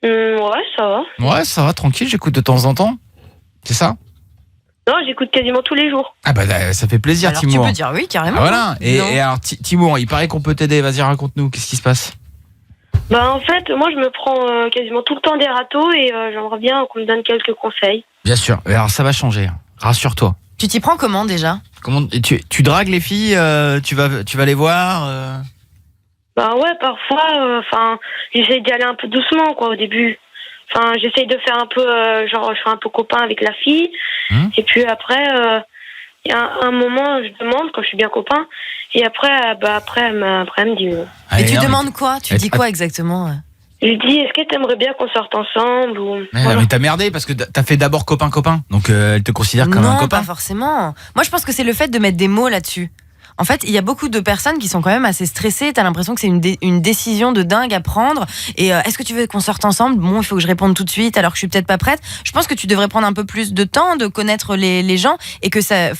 Ouais, ça va. Ouais, ça va, tranquille, j'écoute de temps en temps. C'est ça? Non, j'écoute quasiment tous les jours. Ah bah ça fait plaisir, Alors Timour. tu peux dire oui, carrément. Ah, voilà. Et Non. alors Timour, il paraît qu'on peut t'aider. Vas-y, raconte-nous, qu'est-ce qui se passe? Bah en fait, moi je me prends quasiment tout le temps des râteaux et j'aimerais bien qu'on me donne quelques conseils. Bien sûr. Alors ça va changer. Rassure-toi. Tu t'y prends comment déjà? Comment tu dragues les filles? Tu vas les voir? Bah ouais, parfois, j'essaye d'y aller un peu doucement quoi au début. Enfin, j'essaye de faire un peu, je suis un peu copain avec la fille. Et puis après, il y a un moment, je demande quand je suis bien copain. Et après, elle me dit. Et tu demandes quoi? Tu dis quoi exactement? Je lui dis, est-ce que t'aimerais bien qu'on sorte ensemble ou... Mais t'as merdé parce que t'as fait d'abord copain-copain. Donc elle te considère comme un Non, copain. pas forcément. Moi, je pense que c'est le fait de mettre des mots là-dessus. En fait, il y a beaucoup de personnes qui sont quand même assez stressées. T'as l'impression que c'est une décision de dingue à prendre. Et est-ce que tu veux qu'on sorte ensemble? Bon, il faut que je réponde tout de suite alors que je suis peut-être pas prête. Je pense que tu devrais prendre un peu plus de temps, de connaître les gens et que ça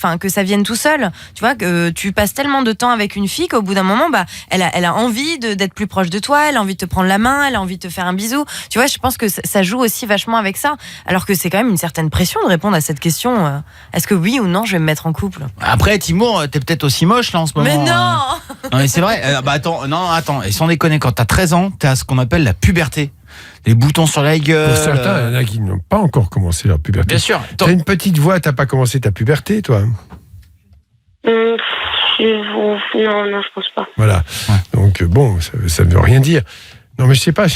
vienne tout seul. Tu vois, que tu passes tellement de temps avec une fille qu'au bout d'un moment, elle a envie d'être plus proche de toi. Elle a envie de te prendre la main. Elle a envie de te faire un bisou. Tu vois, je pense que ça joue aussi vachement avec ça. Alors que c'est quand même une certaine pression de répondre à cette question. Est-ce que oui ou non, je vais me mettre en couple? Après, Timour, t'es peut-être aussi moche là en ce moment. Mais non. Non mais c'est vrai. Attends. Et sans déconner, quand t'as 13 ans, t'as ce qu'on appelle la puberté. Les boutons sur la gueule. Pour certains, il y en a qui n'ont pas encore commencé leur puberté. Bien sûr. T'as une petite voix, t'as pas commencé ta puberté, toi? Non, je pense pas. Voilà. Ouais. Donc bon, ça ne veut rien dire. Non, mais je sais pas.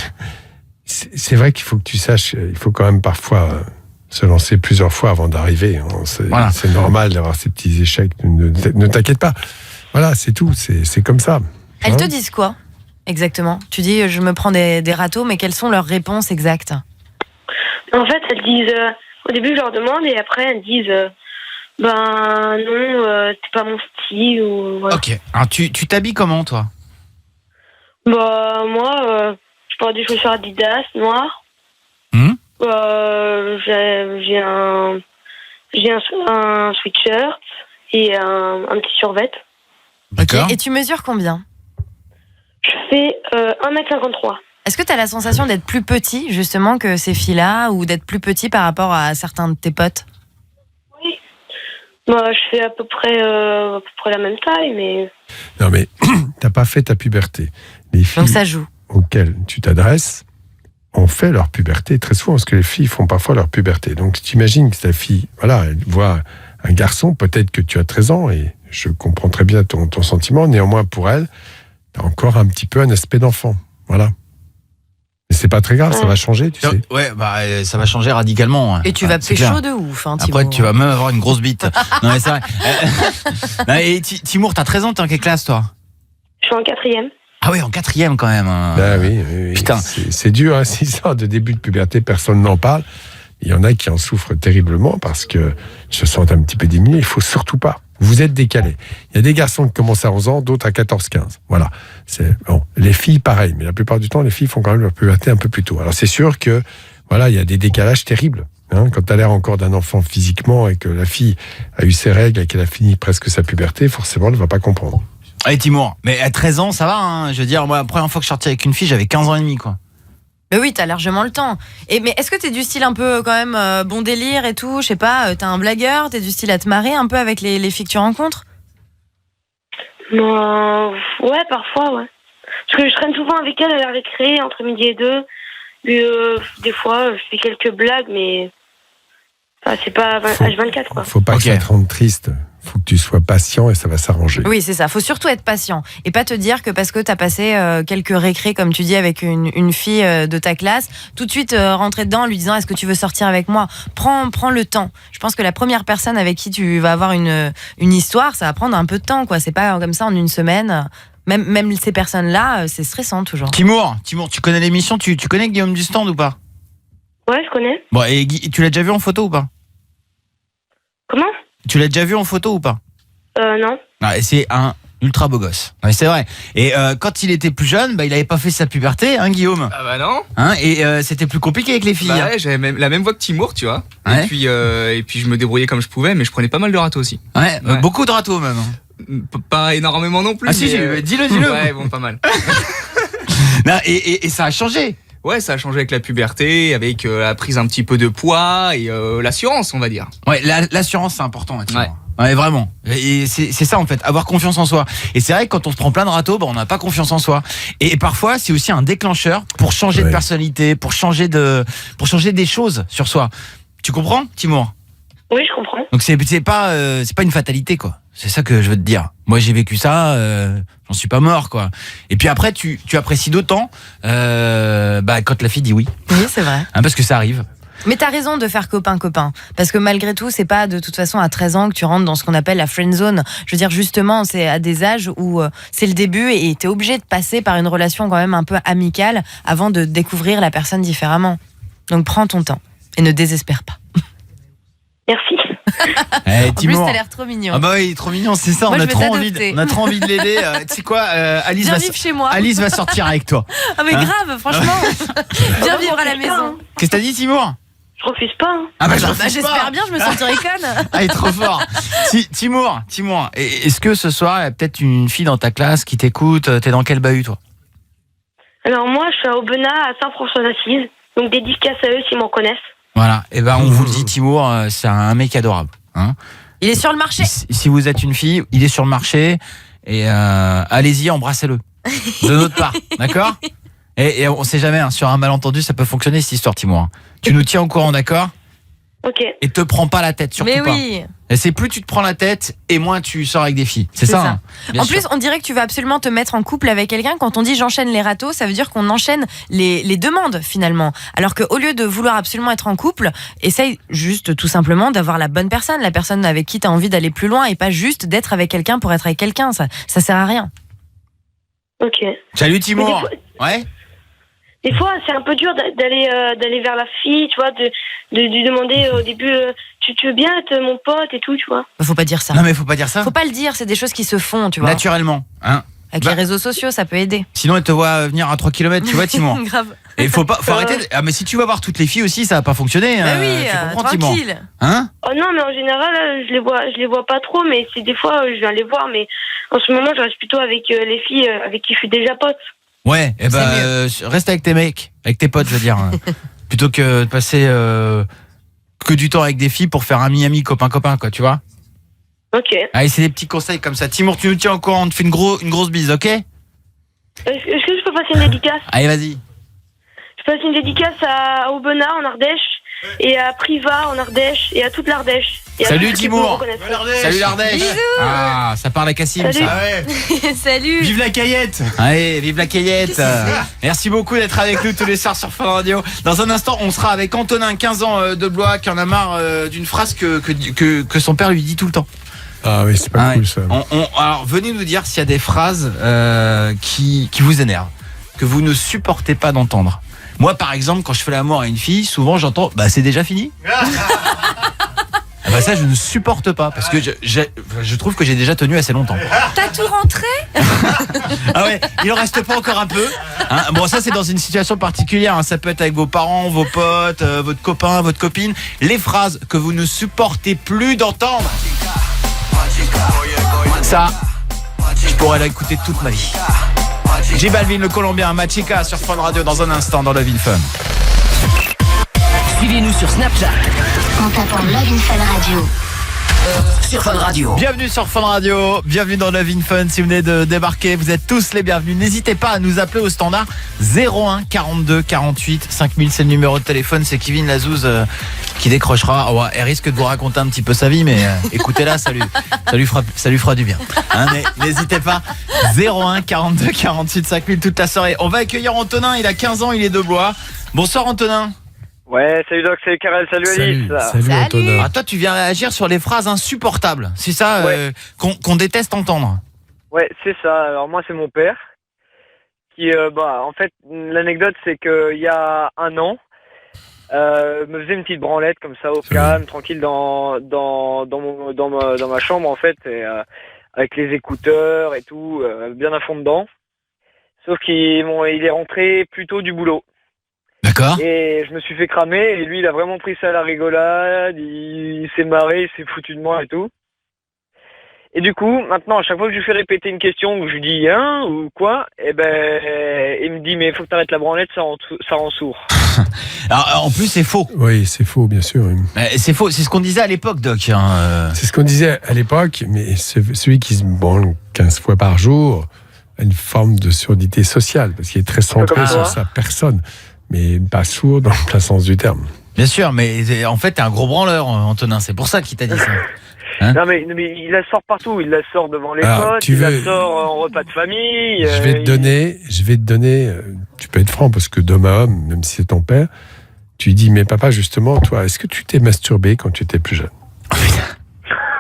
C'est vrai qu'il faut que tu saches. Il faut quand même parfois se lancer plusieurs fois avant d'arriver. C'est normal d'avoir ces petits échecs. Ne t'inquiète pas. Voilà, c'est tout. C'est comme ça. Elles te disent quoi exactement? Tu dis je me prends des râteaux, mais quelles sont leurs réponses exactes? En fait, elles disent. Au début, je leur demande et après, elles disent. Non, c'est pas mon style ou. Voilà. Ok. Alors tu t'habilles comment, toi? Moi, je porte des chaussures Adidas noires. J'ai un sweatshirt et un petit survêt. D'accord. Okay. Et tu mesures combien? Je fais 1m53. Est-ce que tu as la sensation d'être plus petit, justement, que ces filles-là, ou d'être plus petit par rapport à certains de tes potes? Oui. Moi, je fais à peu près la même taille, mais... Non, mais t'as pas fait ta puberté. Les filles donc ça joue. Auxquelles tu t'adresses ont fait leur puberté très souvent, parce que les filles font parfois leur puberté. Donc, t'imagines que ta fille, voilà, elle voit un garçon, peut-être que tu as 13 ans, et je comprends très bien ton sentiment, néanmoins, pour elle, t'as encore un petit peu un aspect d'enfant. Voilà. Mais c'est pas très grave, ça va changer, tu sais. Ouais, ça va changer radicalement. Et tu vas pécho de ouf, hein, Timour. Après, tu vas même avoir une grosse bite. Non, mais c'est vrai. Et Timour, t'as 13 ans, t'es en quelle classe, toi? Je suis en 4e. Ah oui, en 4e quand même. Ah oui. Putain. C'est dur, hein, ces sortes de début de puberté, personne n'en parle. Il y en a qui en souffrent terriblement parce que se sentent un petit peu diminués. Il faut surtout pas. Vous êtes décalés. Il y a des garçons qui commencent à 11 ans, d'autres à 14-15. Voilà. Les filles, pareil. Mais la plupart du temps, les filles font quand même leur puberté un peu plus tôt. Alors c'est sûr que, voilà, il y a des décalages terribles. Hein, quand tu as l'air encore d'un enfant physiquement et que la fille a eu ses règles et qu'elle a fini presque sa puberté, forcément, elle ne va pas comprendre. Allez, Timour. Mais à 13 ans, ça va, hein. Je veux dire, moi, la première fois que je suis sorti avec une fille, j'avais 15 ans et demi, quoi. Mais oui, t'as largement le temps. Mais est-ce que t'es du style un peu quand même bon délire et tout? Je sais pas, t'es un blagueur, t'es du style à te marrer un peu avec les filles que tu rencontres? Ouais, parfois, ouais. Parce que je traîne souvent avec elle à la récré, entre midi et 2. Des fois, je fais quelques blagues, mais c'est pas H24, quoi. Faut pas que ça te rende triste. faut que tu sois patient et ça va s'arranger. Oui, c'est ça. Faut surtout être patient et pas te dire que parce que t'as passé quelques récrés, comme tu dis, avec une fille de ta classe, tout de suite rentrer dedans en lui disant est-ce que tu veux sortir avec moi ? Prends le temps. Je pense que la première personne avec qui tu vas avoir une histoire, ça va prendre un peu de temps, quoi. C'est pas comme ça en une semaine. Même ces personnes-là, c'est stressant toujours. Timour, tu connais l'émission, tu connais Guillaume du Stand ou pas ? Ouais, je connais. Bon, et tu l'as déjà vu en photo ou pas ? Comment ? Tu l'as déjà vu en photo ou pas ? Non. Ah, c'est un ultra beau gosse. Ouais, c'est vrai. Et quand il était plus jeune, il avait pas fait sa puberté, hein, Guillaume ? Ah bah non. Hein, et c'était plus compliqué avec les filles. Bah ouais, j'avais la même voix que Timour, tu vois. Ouais. Et puis je me débrouillais comme je pouvais, mais je prenais pas mal de râteaux aussi. Ouais, beaucoup de râteaux même. Pas énormément non plus. Ah si, dis-le. Ouais, bon, pas mal. Non, et ça a changé. Ouais, ça a changé avec la puberté, avec la prise un petit peu de poids et l'assurance, on va dire. Ouais, l'assurance c'est important. Ouais, vraiment. Et c'est ça en fait, avoir confiance en soi. Et c'est vrai que quand on se prend plein de râteaux, on n'a pas confiance en soi. Et parfois, c'est aussi un déclencheur pour changer de personnalité, pour changer des choses sur soi. Tu comprends, Timour ? Oui, je comprends. Donc c'est pas une fatalité, quoi. C'est ça que je veux te dire. Moi, j'ai vécu ça, j'en suis pas mort, quoi. Et puis après, tu apprécies d'autant quand la fille dit oui. Oui, c'est vrai. Parce que ça arrive. Mais t'as raison de faire copain-copain. Parce que malgré tout, c'est pas de toute façon à 13 ans que tu rentres dans ce qu'on appelle la friend zone. Je veux dire, justement, c'est à des âges où c'est le début et t'es obligé de passer par une relation quand même un peu amicale avant de découvrir la personne différemment. Donc prends ton temps et ne désespère pas. Merci. En plus, t'as l'air trop mignon. Ah bah oui, trop mignon, c'est ça. Moi, on a trop envie de l'aider. Tu sais quoi, Alice viens vivre chez moi. Alice va sortir avec toi. Ah mais grave, franchement. Viens vivre à la maison. Qu'est-ce que t'as dit, Timour ? Je refuse pas. Ah bah, j'espère bien, je me sentirai conne. Ah, il est trop fort. Timour, est-ce que ce soir, il y a peut-être une fille dans ta classe qui t'écoute ? T'es dans quel bahut, toi ? Alors moi, je suis à Aubenas, à Saint-François-d'Assise. Donc dédicace à eux s'ils m'en connaissent. Voilà, et on vous le dit, Timour, c'est un mec adorable. Hein ? Il est sur le marché. Si vous êtes une fille, il est sur le marché. Et allez-y, embrassez-le. De notre part, d'accord ? Et on sait jamais, sur un malentendu, ça peut fonctionner cette histoire, Timour. Tu nous tiens au courant, d'accord ? Ok. Et te prends pas la tête, surtout pas. Mais oui. Et c'est plus tu te prends la tête et moins tu sors avec des filles. C'est ça. Hein, en plus, on dirait que tu vas absolument te mettre en couple avec quelqu'un. Quand on dit j'enchaîne les râteaux, ça veut dire qu'on enchaîne les demandes finalement. Alors qu'au lieu de vouloir absolument être en couple, essaye juste tout simplement d'avoir la bonne personne, la personne avec qui tu as envie d'aller plus loin et pas juste d'être avec quelqu'un pour être avec quelqu'un. Ça sert à rien. Ok. Salut Timour. Ouais. Des fois, c'est un peu dur d'aller vers la fille, tu vois, de lui demander au début, tu veux bien être mon pote et tout, tu vois. Faut pas dire ça. Non mais faut pas dire ça. Faut pas le dire, c'est des choses qui se font, tu vois. Naturellement, hein. Avec les réseaux sociaux, ça peut aider. Sinon, elle te voit venir à 3 km, tu vois, Timour. Grave. Et faut arrêter. Ah, mais si tu vas voir toutes les filles aussi, ça va pas fonctionner. Bah oui, tu comprends, Timour. tranquille. Hein ? Oh non, mais en général, je les vois pas trop, mais c'est des fois, je viens les voir, mais en ce moment, je reste plutôt avec les filles avec qui je suis déjà pote. Ouais, et reste avec tes mecs, avec tes potes, je veux dire. Plutôt que de passer que du temps avec des filles pour faire ami-ami, copain-copain, quoi, tu vois. Ok. Allez, c'est des petits conseils comme ça. Timour, tu nous tiens au courant, on te fait une grosse bise, ok ? Est-ce que je peux passer une dédicace ? Allez, vas-y. Je passe une dédicace à Aubenas, en Ardèche, et à Privas, en Ardèche, et à toute l'Ardèche. Salut Timour. Salut l'Ardèche. Bisous. Ah, ça parle à Cassim, Salut. ça. Salut. Vive la Cayette. Allez, vive la Cayette. Merci beaucoup d'être avec nous tous les soirs sur Fun Radio. Dans un instant, on sera avec Antonin, 15 ans de Blois, qui en a marre d'une phrase que son père lui dit tout le temps. Ah oui, c'est pas cool ça. Alors, venez nous dire s'il y a des phrases qui vous énervent, que vous ne supportez pas d'entendre. Moi, par exemple, quand je fais l'amour à une fille, souvent j'entends « c'est déjà fini ». Ça, je ne supporte pas parce que je trouve que j'ai déjà tenu assez longtemps. T'as tout rentré ? Ah ouais, il en reste pas encore un peu. Hein, bon, ça c'est dans une situation particulière. Hein. Ça peut être avec vos parents, vos potes, votre copain, votre copine. Les phrases que vous ne supportez plus d'entendre. Ça, je pourrais l'écouter toute ma vie. J Balvin, le Colombien, Machika sur Fun Radio dans un instant dans Love in Fun. Suivez-nous sur Snapchat. En tapant Love in Fun Radio. sur Fun Radio. Bienvenue sur Fun Radio, bienvenue dans Love in Fun. Si vous venez de débarquer, vous êtes tous les bienvenus. N'hésitez pas à nous appeler au standard 01 42 48 5000, c'est le numéro de téléphone. C'est Kevin Lazouze qui décrochera. Oh, elle risque de vous raconter un petit peu sa vie, mais écoutez-la, ça lui fera du bien. Hein, mais n'hésitez pas, 01 42 48 5000 toute la soirée. On va accueillir Antonin, il a 15 ans, il est de Blois. Bonsoir Antonin. Ouais, salut Doc, salut Karel, salut Alice. Salut Antonin. Ah, toi tu viens réagir sur les phrases insupportables, c'est ça Ouais. qu'on déteste entendre. Ouais, c'est ça. Alors moi, c'est mon père qui, en fait, l'anecdote, c'est qu'il y a un an, me faisait une petite branlette comme ça au calme, tranquille dans ma chambre en fait, et, avec les écouteurs et tout, bien à fond dedans. Sauf qu'il est rentré plus tôt du boulot. D'accord. Et je me suis fait cramer et lui il a vraiment pris ça à la rigolade, il s'est marré, il s'est foutu de moi et tout. Et du coup, maintenant à chaque fois que je lui fais répéter une question, que je lui dis hein ou quoi, il me dit mais faut que t'arrêtes la branlette, ça rend sourd. Alors, en plus c'est faux. Oui, c'est faux bien sûr. C'est faux, c'est ce qu'on disait à l'époque Doc. C'est ce qu'on disait à l'époque, mais celui qui se branle 15 fois par jour a une forme de surdité sociale, parce qu'il est très centré sur sa personne. Mais pas sourd dans le plein sens du terme. Bien sûr, mais en fait, t'es un gros branleur, Antonin. C'est pour ça qu'il t'a dit ça. Hein? Non, mais il la sort partout. Il la sort devant les potes, la sort en repas de famille. Je vais te donner. Tu peux être franc, parce que d'homme à homme, même si c'est ton père, tu dis, mais papa, justement, toi, est-ce que tu t'es masturbé quand tu étais plus jeune?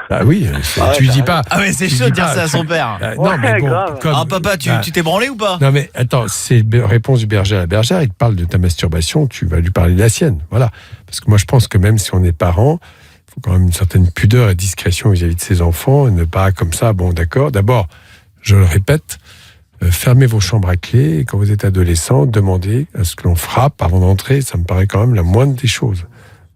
Ah oui, tu dis pas. Ah mais c'est chaud de dire ça à son père. Non mais bon, papa, tu t'es branlé ou pas? Non mais attends, c'est réponse du berger à la bergère. Il te parle de ta masturbation, tu vas lui parler de la sienne. Voilà. Parce que moi je pense que même si on est parent, il faut quand même une certaine pudeur et discrétion vis-à-vis de ses enfants, et ne pas comme ça. Bon d'accord. D'abord, je le répète, fermez vos chambres à clé. Et quand vous êtes adolescent, demandez à ce que l'on frappe avant d'entrer. Ça me paraît quand même la moindre des choses.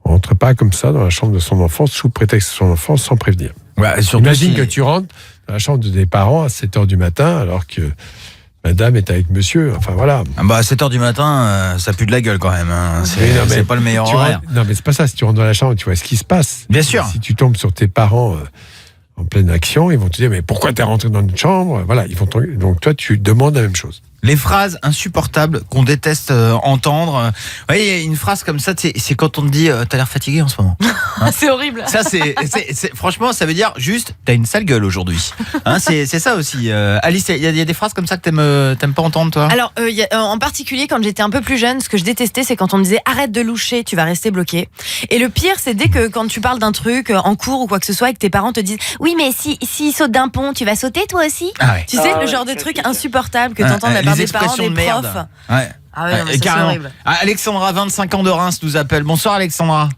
On rentre pas comme ça dans la chambre de son enfant sous prétexte de son enfant sans prévenir. Ouais, imagine que tu rentres dans la chambre de tes parents à 7h du matin alors que madame est avec monsieur. Enfin voilà. À 7h du matin, ça pue de la gueule quand même. Hein. C'est pas le meilleur horaire. Non mais c'est pas ça. Si tu rentres dans la chambre, tu vois ce qui se passe. Bien sûr. Si tu tombes sur tes parents en pleine action, ils vont te dire mais pourquoi t'es rentré dans une chambre? Voilà, donc toi tu demandes la même chose. Les phrases insupportables qu'on déteste entendre. Il y a une phrase comme ça, c'est quand on te dit t'as l'air fatigué en ce moment. Hein? C'est horrible. Ça franchement, ça veut dire juste t'as une sale gueule aujourd'hui. Hein, c'est ça aussi. Alice, il y a des phrases comme ça que t'aimes pas entendre toi? Alors en particulier quand j'étais un peu plus jeune, ce que je détestais c'est quand on me disait arrête de loucher, tu vas rester bloqué. Et le pire c'est dès que quand tu parles d'un truc en cours ou quoi que ce soit et que tes parents te disent oui mais si saute d'un pont, tu vas sauter toi aussi. Tu sais le genre de truc insupportable que t'entends de la part des parents, des profs. Ouais. Ah ouais, non, mais ça, c'est horrible. Alexandra, 25 ans de Reims, nous appelle. Bonsoir Alexandra.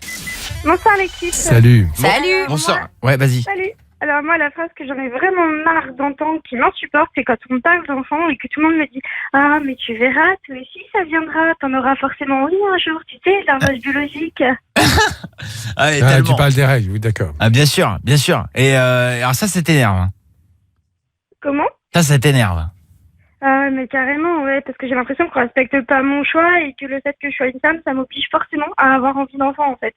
Bonsoir l'équipe. Salut. Salut. Bonsoir. Ouais, vas-y. Salut. Alors moi, la phrase que j'en ai vraiment marre d'entendre, qui m'insupporte, c'est quand on parle d'enfants et que tout le monde me dit « Ah, mais tu verras, toi aussi ça viendra, t'en auras forcément envie un jour, tu sais, l'horloge biologique. » Tu parles des règles, oui, d'accord. Ah, bien sûr, bien sûr. Et alors ça t'énerve. Comment? Ça t'énerve. Mais carrément, ouais, parce que j'ai l'impression qu'on respecte pas mon choix et que le fait que je sois une femme, ça m'oblige forcément à avoir envie d'enfant, en fait.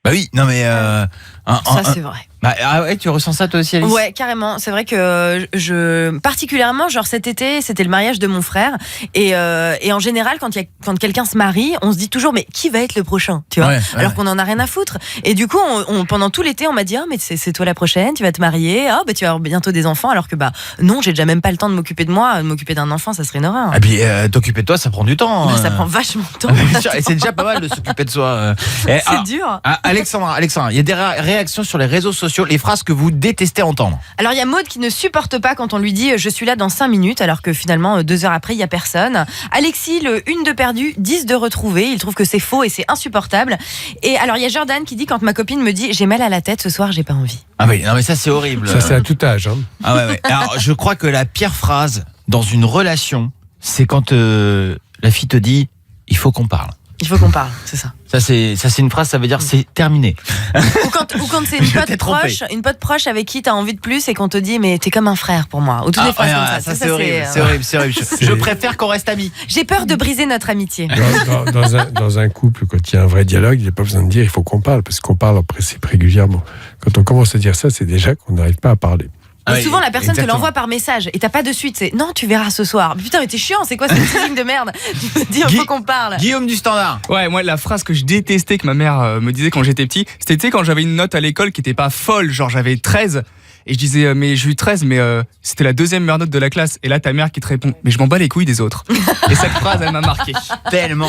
Bah oui, non mais ça c'est vrai. Ah ouais, tu ressens ça toi aussi Alice? Ouais, carrément. C'est vrai que particulièrement, genre cet été, c'était le mariage de mon frère et en général, quand quelqu'un se marie, on se dit toujours mais qui va être le prochain, tu vois? Alors qu'on en a rien à foutre. Et du coup, pendant tout l'été, on m'a dit mais c'est toi la prochaine, tu vas te marier, tu vas avoir bientôt des enfants, alors que non, j'ai déjà même pas le temps de m'occuper de moi, de m'occuper d'un enfant, ça serait une horreur. Et puis t'occuper de toi, ça prend du temps. Ça prend vachement de temps. Et c'est déjà pas mal de s'occuper de soi. C'est dur. Alexandra, il y a des réactions sur les réseaux sociaux, les phrases que vous détestez entendre. Alors il y a Maud qui ne supporte pas quand on lui dit je suis là dans 5 minutes alors que finalement 2 heures après il y a personne. Alexis, le 1 de perdu, 10 de retrouvé, il trouve que c'est faux et c'est insupportable. Et alors il y a Jordan qui dit quand ma copine me dit j'ai mal à la tête ce soir, j'ai pas envie. Ah oui, non mais ça c'est horrible. Ça c'est à tout âge hein. Ah ouais. Alors je crois que la pire phrase dans une relation, c'est quand la fille te dit il faut qu'on parle. Il faut qu'on parle, c'est ça. Ça c'est une phrase, ça veut dire c'est terminé. Ou quand c'est une pote proche avec qui t'as envie de plus et qu'on te dit mais t'es comme un frère pour moi. Ou toutes les phrases comme ça. C'est horrible, c'est horrible, c'est horrible. Je préfère qu'on reste amis. J'ai peur de briser notre amitié. Dans un couple, quand il y a un vrai dialogue, il n'y a pas besoin de dire il faut qu'on parle, parce qu'on parle en principe régulièrement. Quand on commence à dire ça, c'est déjà qu'on n'arrive pas à parler. Et souvent la personne te l'envoie par message et t'as pas de suite, c'est non tu verras ce soir. Putain mais t'es chiant, c'est quoi cette ligne de merde? Tu me dis il faut qu'on parle. Guillaume du Standard. Ouais, moi la phrase que je détestais que ma mère me disait quand j'étais petit, c'était tu sais quand j'avais une note à l'école qui était pas folle, genre j'avais 13 et je disais mais j'ai eu 13 mais c'était la deuxième meilleure note de la classe et là ta mère qui te répond mais je m'en bats les couilles des autres. Et cette phrase elle m'a marqué. Tellement.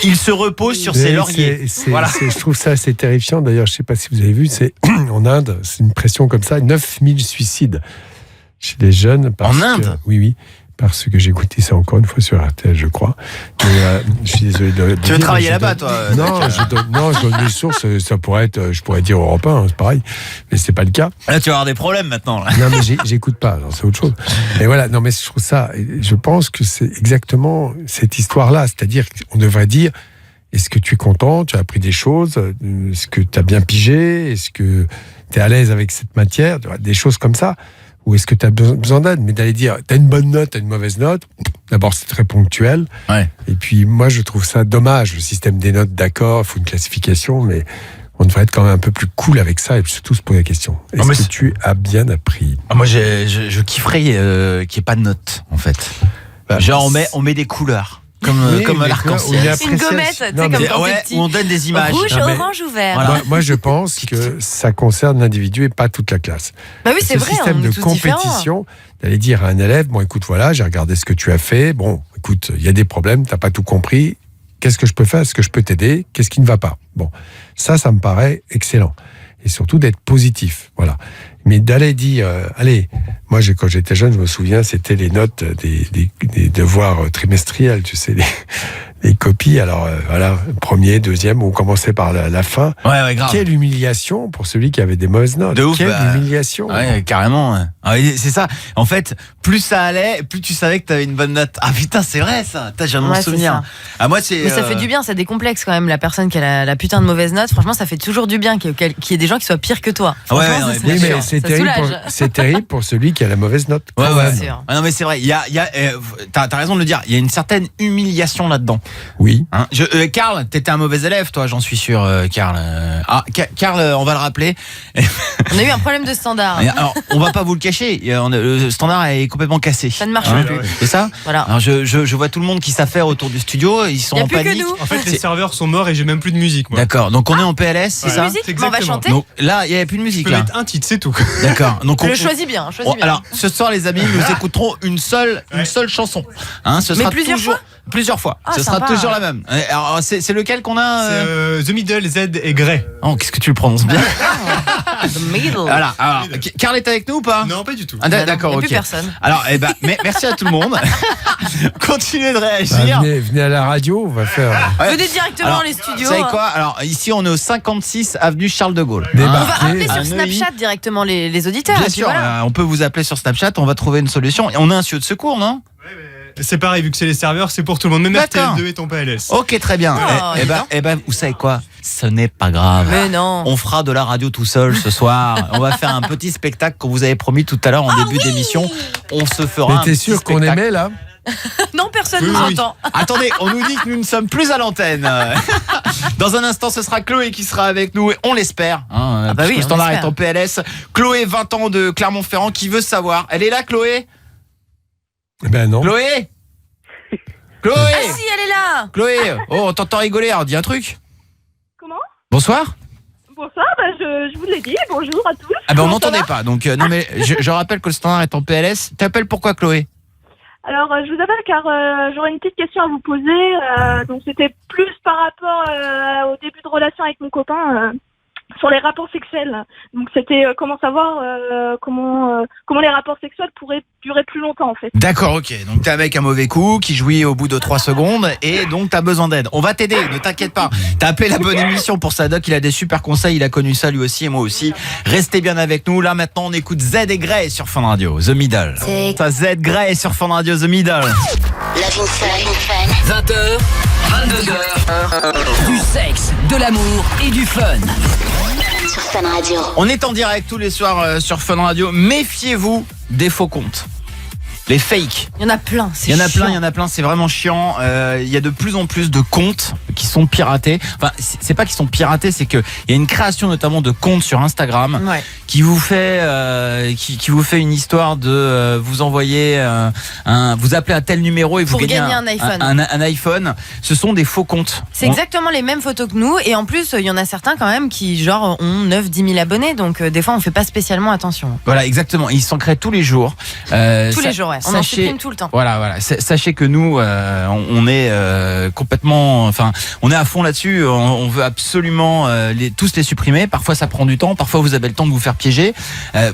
Il se repose sur ses lauriers. Voilà. Je trouve ça assez terrifiant. D'ailleurs, je sais pas si vous avez vu, c'est en Inde, c'est une pression comme ça, 9000 suicides chez les jeunes. En Inde ? Oui. Parce que j'ai écouté ça encore une fois sur RTL, je crois. Mais, je suis désolé de tu veux travailler là-bas, toi Non, je donne des sources. Ça pourrait être, je pourrais dire Europe 1, c'est pareil. Mais c'est pas le cas. Là, tu vas avoir des problèmes maintenant. Là. Non, mais j'écoute pas. C'est autre chose. Mais voilà. Non, mais je trouve ça. Je pense que c'est exactement cette histoire-là. C'est-à-dire qu'on devrait dire. Est-ce que tu es content? Tu as appris des choses? Est-ce que tu as bien pigé? Est-ce que tu es à l'aise avec cette matière? Des choses comme ça. Ou est-ce que tu as besoin d'aide? Mais d'aller dire, tu as une bonne note, tu as une mauvaise note, d'abord c'est très ponctuel. Ouais. Et puis moi je trouve ça dommage, le système des notes, d'accord, il faut une classification, mais on devrait être quand même un peu plus cool avec ça et surtout se poser la question. Est-ce que tu as bien appris? Moi je kifferais qu'il n'y ait pas de notes en fait. Genre on met des couleurs. Comme l'arc-en-ciel. Une gommette, tu sais, comme quand t'es petit. Où on donne des images. Rouge, orange ou vert. Voilà. Moi, je pense que ça concerne l'individu et pas toute la classe. Bah oui, c'est vrai. Ce système de compétition, d'aller dire à un élève, bon, écoute, voilà, j'ai regardé ce que tu as fait. Bon, écoute, il y a des problèmes, t'as pas tout compris. Qu'est-ce que je peux faire? Est-ce que je peux t'aider? Qu'est-ce qui ne va pas? Bon, ça me paraît excellent. Et surtout d'être positif, voilà. Mais d'aller dire, allez, moi quand j'étais jeune, je me souviens, c'était les notes des devoirs trimestriels, tu sais, les copies. Alors voilà, premier, deuxième, on commençait par la fin. Ouais, grave. Quelle humiliation pour celui qui avait des mauvaises notes. De ouf, quelle humiliation. Ouais, carrément. C'est ça. En fait, plus ça allait, plus tu savais que t'avais une bonne note. Ah putain, c'est vrai ça. J'ai viens de m'en souvenir. Ah, moi, mais ça fait du bien, ça décomplexe quand même la personne qui a la putain de mauvaise note. Franchement, ça fait toujours du bien qu'il y ait des gens qui soient pires que toi. C'est terrible pour celui qui a la mauvaise note. Ouais. Non mais c'est vrai. T'as raison de le dire. Il y a une certaine humiliation là-dedans. Oui. Hein, Karl, t'étais un mauvais élève, toi, j'en suis sûr, Karl. Karl, on va le rappeler. On a eu un problème de standard. Alors, on va pas vous le cacher. Le standard est complètement cassé. Ça ne marche plus. C'est ça. Voilà. Alors, je vois tout le monde qui s'affaire autour du studio. Ils sont en panique. En fait, les serveurs sont morts et j'ai même plus de musique. Moi. D'accord. Donc on est en PLS, c'est ça? On va chanter. Donc, là, il y a plus de musique. Je peux mettre un titre, c'est tout. D'accord. Donc je choisis bien. Alors, ce soir, les amis, nous écouterons une seule chanson. Hein, ce sera plusieurs fois. Ce sera toujours la même. Alors, c'est lequel qu'on a C'est The Middle, Z et Grey. Oh, qu'est-ce que tu le prononces bien. The Middle. Voilà. Alors, Karl est avec nous ou pas? Non, pas du tout. D'accord, ok. Plus personne. Alors, merci à tout le monde. Continuez de réagir. Venez à la radio, on va faire. Venez directement dans les studios. Vous savez quoi? Alors, ici, on est au 56 avenue Charles de Gaulle. On va appeler sur Snapchat directement les auditeurs. Bien sûr, on peut vous appeler sur Snapchat, on va trouver une solution. Et on a un tuyau de secours, non? C'est pareil, vu que c'est les serveurs, c'est pour tout le monde, même RTL2 est en PLS. Ok, très bien. Vous savez quoi? Ce n'est pas grave. Mais non. On fera de la radio tout seul ce soir. On va faire un petit spectacle qu'on vous avait promis tout à l'heure en début d'émission. On se fera. Mais t'es sûr qu'on aimait là? Non, personne ne nous entend. Attendez, on nous dit que nous ne sommes plus à l'antenne. Dans un instant, ce sera Chloé qui sera avec nous, et on l'espère. Le standard est en PLS. Chloé, 20 ans de Clermont-Ferrand, qui veut savoir. Elle est là, Chloé? Ben non. Chloé? Ah si, elle est là. Chloé, on t'entend rigoler, alors dis un truc. Comment? Bonsoir. Bonsoir, je vous l'ai dit, bonjour à tous. Ah ben on n'entendait pas, donc non mais je rappelle que le standard est en PLS. T'appelles pourquoi, Chloé? Alors, je vous appelle car j'aurais une petite question à vous poser. Donc, c'était plus par rapport au début de relation avec mon copain sur les rapports sexuels. Donc, c'était comment savoir comment les rapports sexuels pourraient durer plus longtemps, en fait. D'accord, ok. Donc, t'es avec un mauvais coup qui jouit au bout de 3 secondes et donc t'as besoin d'aide. On va t'aider, ne t'inquiète pas. T'as appelé la bonne émission pour Sadoc, il a des super conseils, il a connu ça lui aussi et moi aussi. Restez bien avec nous. Là, maintenant, on écoute Z et Grey sur Fun Radio, The Middle. Ça, Z Grey sur Fun Radio, The Middle. 20h, 22h, du sexe, de l'amour et du fun. Sur Fun Radio. On est en direct tous les soirs sur Fun Radio. Méfiez-vous des faux comptes. Les fakes. Il y en a plein, il y en a plein, c'est vraiment chiant. Il y a de plus en plus de comptes qui sont piratés. Enfin, c'est pas qu'ils sont piratés, c'est que il y a une création notamment de comptes sur Instagram qui vous fait qui vous fait une histoire de vous envoyer vous appelez à tel numéro et vous gagnez un iPhone. Un iPhone. Ce sont des faux comptes. C'est exactement les mêmes photos que nous et en plus il y en a certains quand même qui genre ont 9-10 000 abonnés donc des fois on fait pas spécialement attention. Voilà, exactement. Ils s'en créent tous les jours. Tous les jours, ouais. On en supprime tout le temps. Voilà. Sachez que nous, on est complètement, enfin, on est à fond là-dessus. On veut absolument tous les supprimer. Parfois, ça prend du temps. Parfois, vous avez le temps de vous faire piéger.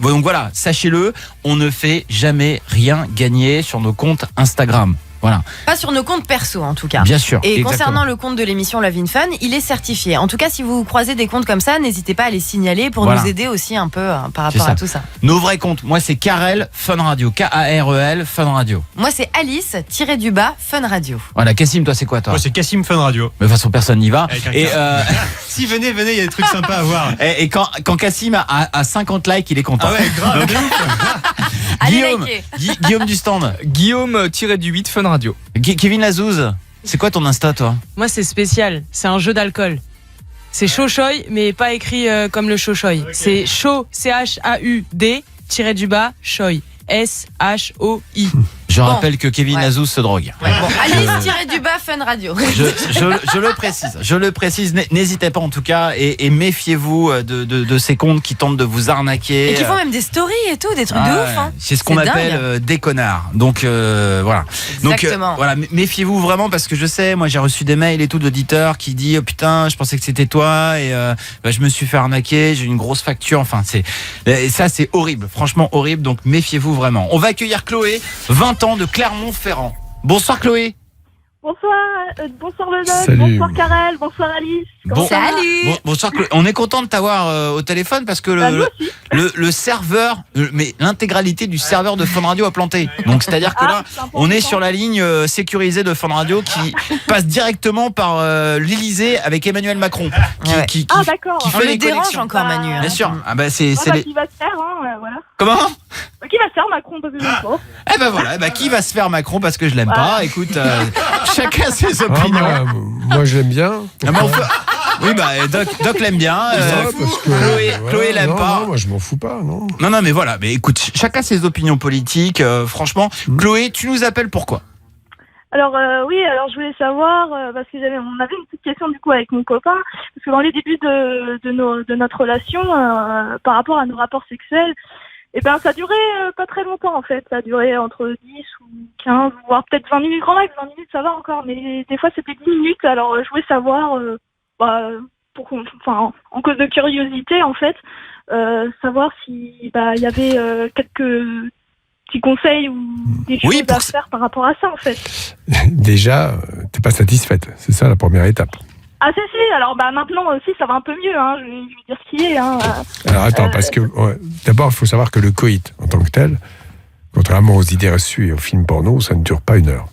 Donc voilà, sachez-le, on ne fait jamais rien gagner sur nos comptes Instagram. Voilà. Pas sur nos comptes perso en tout cas. Bien sûr. Et exactement. Concernant le compte de l'émission Love in Fun, il est certifié. En tout cas, si vous croisez des comptes comme ça, n'hésitez pas à les signaler pour nous aider aussi un peu par rapport à tout ça. Nos vrais comptes, moi c'est Karel Fun Radio, Karel Fun Radio. Moi c'est Alice Fun Radio. Voilà, Cassim, toi c'est quoi toi? Moi c'est Cassim Fun Radio. Mais de toute façon personne n'y va. Et si venez, il y a des trucs sympas à voir. Et quand Cassim a 50 likes, il est content. Ah ouais, grave. Guillaume du stand. Guillaume-du-8 Fun Radio. Kevin Lazouze, c'est quoi ton Insta toi? Moi c'est spécial, c'est un jeu d'alcool. C'est Chochoy, mais pas écrit comme le Chochoy. Okay. C'est Cho, C-H-A-U-D, Choy. S-H-O-I. Je rappelle que Kevin Lazouze se drogue. Ouais. Bon, Alice Fun Radio. Je le précise. N'hésitez pas en tout cas et méfiez-vous de ces comptes qui tentent de vous arnaquer. Et qui font même des stories et tout, des trucs de ouf. Hein. C'est ce qu'on appelle des connards. Donc voilà. Exactement. Donc voilà, méfiez-vous vraiment parce que je sais, moi j'ai reçu des mails et tout d'auditeurs qui disent oh, putain, je pensais que c'était toi et je me suis fait arnaquer, j'ai une grosse facture. Enfin ça c'est horrible, franchement horrible. Donc méfiez-vous vraiment. On va accueillir Chloé, 20 ans de Clermont-Ferrand. Bonsoir Chloé. Bonsoir le Doc, bonsoir Karel, bonsoir Alice. Salut. Bonsoir Chloé. On est content de t'avoir au téléphone parce que le serveur, mais l'intégralité du serveur de Fun Radio a planté. Donc c'est-à-dire que là, on est sur la ligne sécurisée de Fun Radio qui passe directement par l'Élysée avec Emmanuel Macron. Qui fait les dérange encore Manu. Bien sûr. Qui va se faire, voilà. Comment? Qui va se faire Macron parce que je l'aime pas. Eh ben voilà, qui va se faire Macron parce que je l'aime pas. Écoute, chacun ses opinions. Moi je l'aime bien. Oui, Doc l'aime bien. Chloé l'aime pas. Non, moi je m'en fous pas, non. Non, mais voilà. Mais écoute, chacun ses opinions politiques. Franchement, Chloé, tu nous appelles pourquoi? Alors je voulais savoir parce que on avait une petite question du coup avec mon copain parce que dans les débuts de notre relation par rapport à nos rapports sexuels, ça a duré pas très longtemps en fait, ça a duré entre 10 ou 15 voire peut-être 20 minutes grand max, 20 minutes ça va encore mais des fois c'était 10 minutes. Alors je voulais savoir en cause de curiosité en fait, savoir si il y avait quelques petits conseils ou des choses à faire par rapport à ça en fait. Déjà, t'es pas satisfaite, c'est ça la première étape. Ah si, alors maintenant aussi ça va un peu mieux, hein. Je vais dire ce qui est. Hein. Alors attends, parce que d'abord il faut savoir que le coït en tant que tel, contrairement aux idées reçues et aux films porno, ça ne dure pas 1 heure.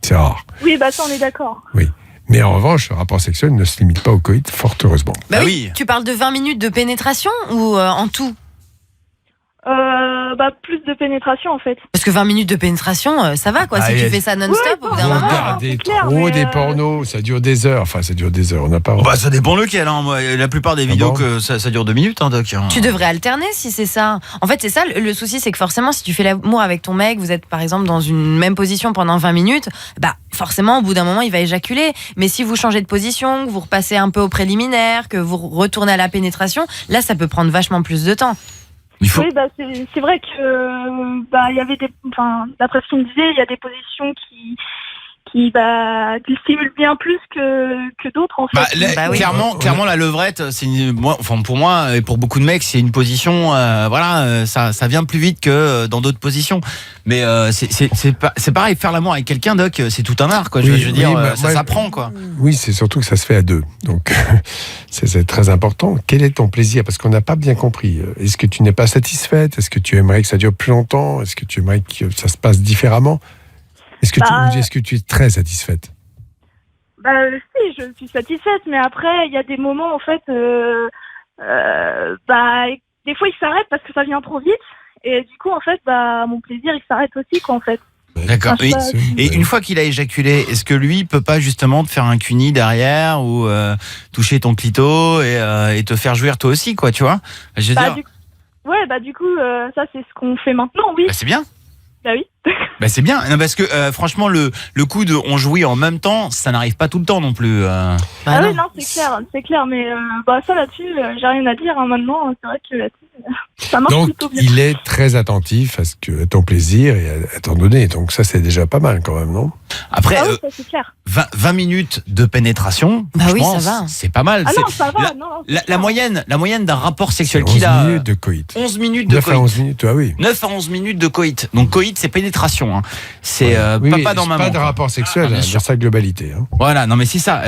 C'est rare. Oui, ça on est d'accord. Oui. Mais en revanche, le rapport sexuel ne se limite pas au coït, fort heureusement. Oui. Tu parles de 20 minutes de pénétration ou en tout? Plus de pénétration en fait. Parce que 20 minutes de pénétration, ça va quoi. Si tu fais ça non-stop, au bout d'un moment. Regardez trop des pornos, ça dure des heures. Enfin, ça dure des heures. On n'a pas. Ça dépend lequel. Hein. La plupart des vidéos que ça dure 2 minutes, hein, Doc. Tu devrais alterner si c'est ça. En fait, c'est ça le souci, c'est que forcément, si tu fais l'amour avec ton mec, vous êtes par exemple dans une même position pendant 20 minutes, forcément, au bout d'un moment, il va éjaculer. Mais si vous changez de position, que vous repassez un peu au préliminaire, que vous retournez à la pénétration, là, ça peut prendre vachement plus de temps. Oui, c'est vrai que il y avait d'après ce qu'il me disait, il y a des positions qui stimulent bien plus que d'autres en fait. Clairement la levrette, pour moi et pour beaucoup de mecs, c'est une position ça vient plus vite que dans d'autres positions. Mais c'est pareil, faire l'amour avec quelqu'un, Doc, c'est tout un art quoi. Je veux dire, ça s'apprend quoi. Oui, c'est surtout que ça se fait à 2. Donc c'est très important. Quel est ton plaisir? Parce qu'on n'a pas bien compris. Est-ce que tu n'es pas satisfaite? Est-ce que tu aimerais que ça dure plus longtemps? Est-ce que tu aimerais que ça se passe différemment? Est-ce que tu es très satisfaite? Si, je suis satisfaite, mais après, il y a des moments, en fait, des fois, il s'arrête parce que ça vient trop vite, et du coup, en fait, mon plaisir, il s'arrête aussi, quoi, en fait. D'accord. Enfin, Et une fois qu'il a éjaculé, est-ce que lui peut pas justement te faire un cuni derrière ou toucher ton clito et te faire jouir toi aussi, quoi, tu vois? Je veux dire. Du coup, ça, c'est ce qu'on fait maintenant, oui. C'est bien. Bah oui. Bah c'est bien, non, parce que franchement le coup de on jouit en même temps, ça n'arrive pas tout le temps non plus. Oui, non, c'est clair, mais ça là-dessus, j'ai rien à dire, hein, maintenant, c'est vrai que là-dessus, ça marche Donc, plutôt bien. il est très attentif à ton plaisir et à t'en donner, donc ça c'est déjà pas mal quand même, non? Après, ça, c'est clair. 20 minutes de pénétration, oui, ça va. C'est pas mal. Ah C'est- non, ça va, la moyenne d'un rapport sexuel 11 qu'il a. minutes de coït. 11 minutes de 9 coït. à 11 minutes, oui. 9 à 11 minutes de coït. Donc coït, c'est pénétration. Hein. C'est Oui, papa dans maman. pas de rapport sexuel bien dans sûr. sa globalité. Hein. Voilà, non mais c'est ça.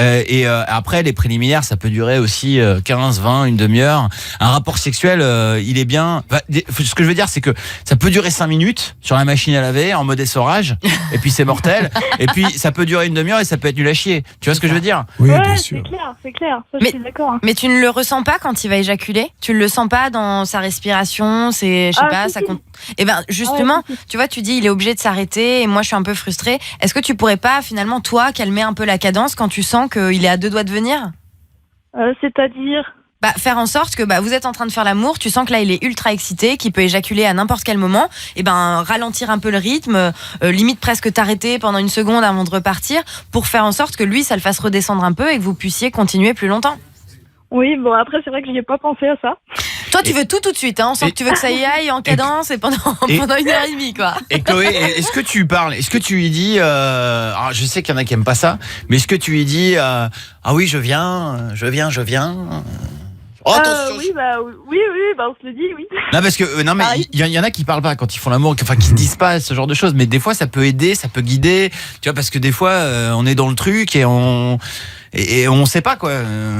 Après, les préliminaires, ça peut durer aussi 15, 20, une demi-heure. Un rapport sexuel, il est bien... ce que je veux dire, c'est que ça peut durer 5 minutes sur la machine à laver, en mode essorage, et puis c'est mortel. Et puis ça peut durer une demi-heure et ça peut être nul à chier. Tu vois ce que je veux dire? Oui, Ouais, bien sûr. c'est clair, ça, je suis d'accord. Hein. Mais tu ne le ressens pas quand il va éjaculer? Tu ne le sens pas dans sa respiration? C'est, je sais pas, si, ça si. compte. Et ben justement, tu vois, tu dis il est obligé de s'arrêter et moi je suis un peu frustrée. Est-ce que tu pourrais pas finalement toi calmer un peu la cadence quand tu sens qu'il est à 2 doigts de venir? C'est-à-dire Faire en sorte que vous êtes en train de faire l'amour, tu sens que là il est ultra excité, qu'il peut éjaculer à n'importe quel moment, et ralentir un peu le rythme, limite presque t'arrêter pendant une seconde avant de repartir, pour faire en sorte que lui ça le fasse redescendre un peu et que vous puissiez continuer plus longtemps. Oui, bon, après, c'est vrai que j'y ai pas pensé à ça. Toi, tu veux tout de suite, hein. On sent que tu veux que ça y aille en cadence et pendant 1h30, quoi. Et Chloé, est-ce que tu parles, est-ce que tu lui dis, alors je sais qu'il y en a qui aiment pas ça, mais est-ce que tu lui dis, ah oui, je viens. Oh, attention. Oui, on se le dit, oui. Non, parce que mais il y en a qui parlent pas quand ils font l'amour, enfin qui disent pas ce genre de choses, mais des fois ça peut aider, ça peut guider, tu vois, parce que des fois on est dans le truc et on sait pas quoi.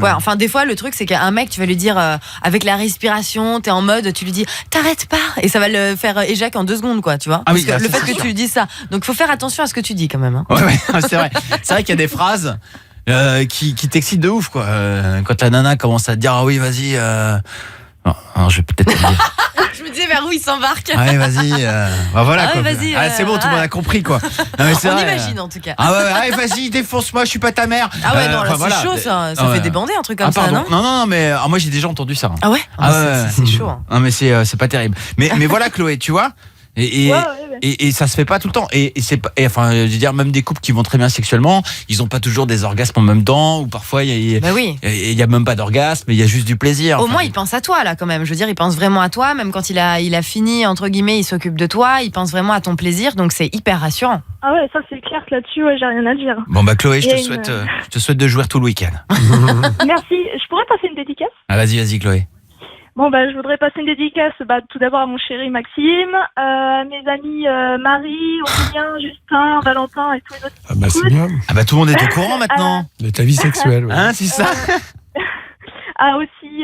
Ouais, enfin des fois le truc c'est qu'un mec tu vas lui dire avec la respiration, t'es en mode, tu lui dis t'arrêtes pas et ça va le faire éjac en 2 secondes, quoi, tu vois. Ah oui, parce que le c'est fait que sûr. tu lui dises ça, donc faut faire attention à ce que tu dis quand même. Hein. Ouais, c'est vrai. C'est vrai qu'il y a des phrases qui t'excitent de ouf, quoi. Quand la nana commence à te dire ah oui vas-y. Non, je vais peut-être te le dire. Je me disais vers où il s'embarque. Allez, vas-y. Voilà, Ah ouais, quoi. vas-y, C'est bon, tout le monde a compris, quoi. Non, mais c'est On vrai. imagine en tout cas. Ah ouais, allez, vas-y, défonce-moi, je suis pas ta mère. Ah ouais, non, là, enfin, c'est chaud, ça Ah ouais. fait débander un truc comme ça, pardon. non? Non, mais moi j'ai déjà entendu ça. Ah ouais, c'est chaud. Hein. Non, mais c'est pas terrible. Mais voilà, Chloé, tu vois. Et ça se fait pas tout le temps. Et c'est pas, enfin, je veux dire, même des couples qui vont très bien sexuellement, ils ont pas toujours des orgasmes en même temps, ou parfois il y a même pas d'orgasme, mais il y a juste du plaisir. Au moins, il pense à toi, là, quand même. Je veux dire, il pense vraiment à toi. Même quand il a fini, entre guillemets, il s'occupe de toi. Il pense vraiment à ton plaisir. Donc, c'est hyper rassurant. Ah ouais, ça, c'est clair que là-dessus, j'ai rien à dire. Bon, Chloé, je Il y te souhaite de jouer tout le week-end. Merci. Je pourrais passer une dédicace? Ah, vas-y, Chloé. Bon, je voudrais passer une dédicace tout d'abord à mon chéri Maxime, à mes amis Marie, Aurélien, Justin, Valentin et tous les autres. Ah c'est bien. Ah tout le monde est au courant maintenant. De ta vie sexuelle. Ouais. Hein, c'est ça. À aussi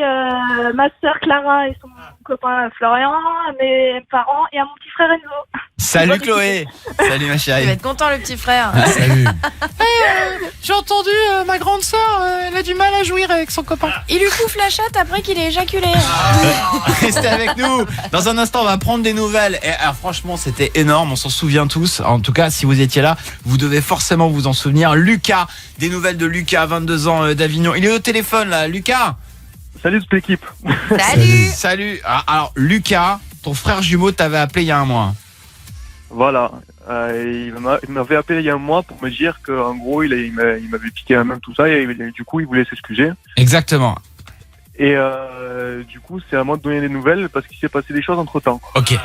ma sœur Clara et son copain Florian, à mes parents et à mon petit frère Enzo. Salut Chloé. Salut ma chérie. Il va être content, le petit frère. Salut. J'ai entendu ma grande sœur, elle a du mal à jouir avec son copain. Il lui couffe la chatte après qu'il ait éjaculé. Restez avec nous. Dans un instant, on va prendre des nouvelles. Et alors, franchement, c'était énorme. On s'en souvient tous. En tout cas, si vous étiez là, vous devez forcément vous en souvenir. Lucas, des nouvelles de Lucas, 22 ans d'Avignon. Il est au téléphone là, Lucas. Salut toute l'équipe. Salut. Alors, Lucas, ton frère jumeau t'avait appelé il y a un mois. Voilà. Il m'avait appelé il y a un mois pour me dire qu'en gros, il m'avait piqué la main, tout ça, et du coup, il voulait s'excuser. Exactement. Et du coup, c'est à moi de donner des nouvelles parce qu'il s'est passé des choses entre-temps. Ok.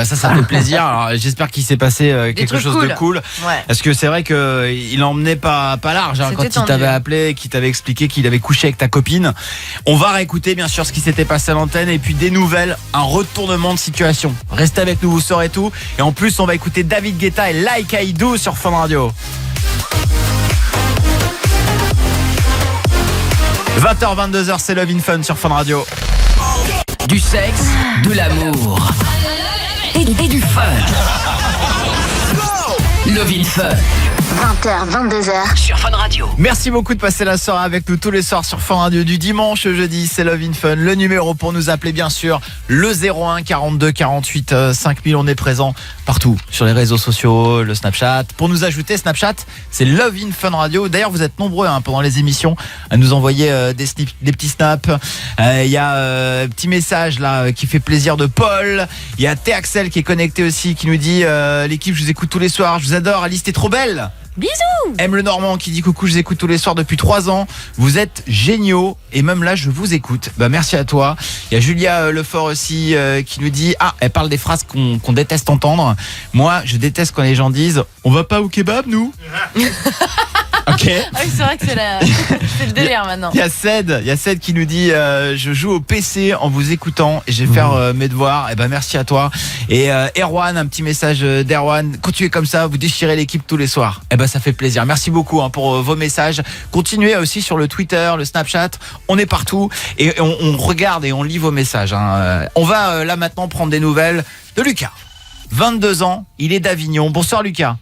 Ça fait plaisir. Alors, j'espère qu'il s'est passé quelque chose de cool. Ouais. Parce que c'est vrai qu'il emmenait pas large quand il t'avait appelé, qu'il t'avait expliqué qu'il avait couché avec ta copine. On va réécouter bien sûr ce qui s'était passé à l'antenne et puis des nouvelles, un retournement de situation. Restez avec nous, vous saurez tout. Et en plus, on va écouter David Guetta et Like I Do sur Fun Radio. 20h, 22h, c'est Love in Fun sur Fun Radio. Du sexe, de l'amour et du fun. Love in Fun. 20h, 22h. Sur Fun Radio. Merci beaucoup de passer la soirée avec nous tous les soirs sur Fun Radio du dimanche au jeudi. C'est Love in Fun. Le numéro pour nous appeler, bien sûr, le 01 42 48 5000. On est présent partout sur les réseaux sociaux, le Snapchat. Pour nous ajouter, Snapchat, c'est Love in Fun Radio. D'ailleurs, vous êtes nombreux pendant les émissions à nous envoyer des petits snaps. Il y a un petit message là qui fait plaisir de Paul. Il y a T-Axel qui est connecté aussi, qui nous dit l'équipe, je vous écoute tous les soirs, je vous adore, Alice, t'es trop belle. Bisous. M le Normand qui dit coucou, je vous écoute tous les soirs depuis 3 ans. Vous êtes géniaux et même là je vous écoute. Merci à toi. Il y a Julia Lefort aussi qui nous dit elle parle des phrases qu'on déteste entendre. Moi je déteste quand les gens disent on va pas au kebab nous. Ok. Ah oui, c'est vrai que c'est le délire maintenant. Il y a Ced qui nous dit je joue au PC en vous écoutant et je vais faire mes devoirs. Merci à toi. Et Erwan, un petit message d'Erwan, continuez comme ça, vous déchirez l'équipe tous les soirs. Ça fait plaisir. Merci beaucoup pour vos messages. Continuez aussi sur le Twitter, le Snapchat, on est partout et on regarde et on lit vos messages. On va là maintenant prendre des nouvelles de Lucas. 22 ans, il est d'Avignon. Bonsoir Lucas.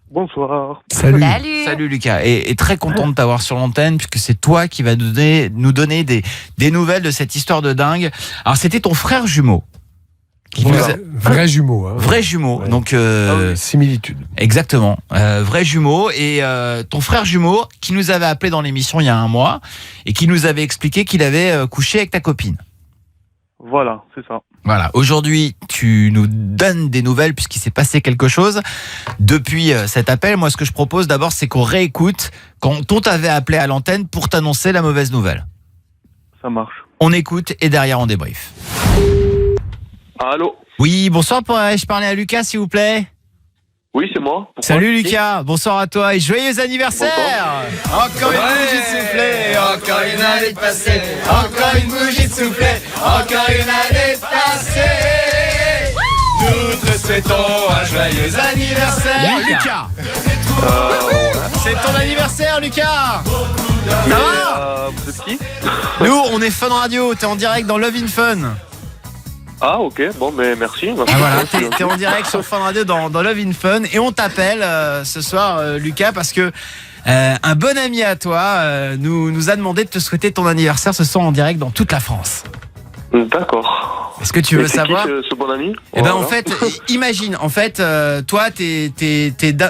Bonsoir. Salut Lucas. Et très content de t'avoir sur l'antenne puisque c'est toi qui vas nous donner des nouvelles de cette histoire de dingue. Alors c'était ton frère jumeau. Vrai jumeau. Vrai jumeau. Ouais. Donc similitude. Exactement. Vrai jumeau et ton frère jumeau qui nous avait appelé dans l'émission il y a 1 mois et qui nous avait expliqué qu'il avait couché avec ta copine. Voilà, c'est ça. Voilà, aujourd'hui, tu nous donnes des nouvelles puisqu'il s'est passé quelque chose depuis cet appel. Moi, ce que je propose d'abord, c'est qu'on réécoute quand on t'avait appelé à l'antenne pour t'annoncer la mauvaise nouvelle. Ça marche. On écoute et derrière, on débrief. Allô ? Oui, bonsoir, pourrais-je parler à Lucas, s'il vous plaît ? Oui, c'est moi. Pourquoi ? Salut Lucas, bonsoir à toi et joyeux anniversaire. Bonsoir. Encore une bougie de soufflet, encore une année de passée, encore une bougie de soufflet, encore une année de passée. Nous te souhaitons un joyeux anniversaire, Lucas. C'est ton anniversaire, Lucas. Ça va ? Vous êtes qui ? Nous, on est Fun Radio, t'es en direct dans Love in Fun. Ah ok, bon mais merci. Voilà, t'es en direct sur Fun Radio dans Love in Fun et on t'appelle ce soir Lucas parce que un bon ami à toi nous a demandé de te souhaiter ton anniversaire ce soir en direct dans toute la France. D'accord. Est-ce que tu veux savoir ce bon ami ? Voilà. En fait, imagine, toi t'es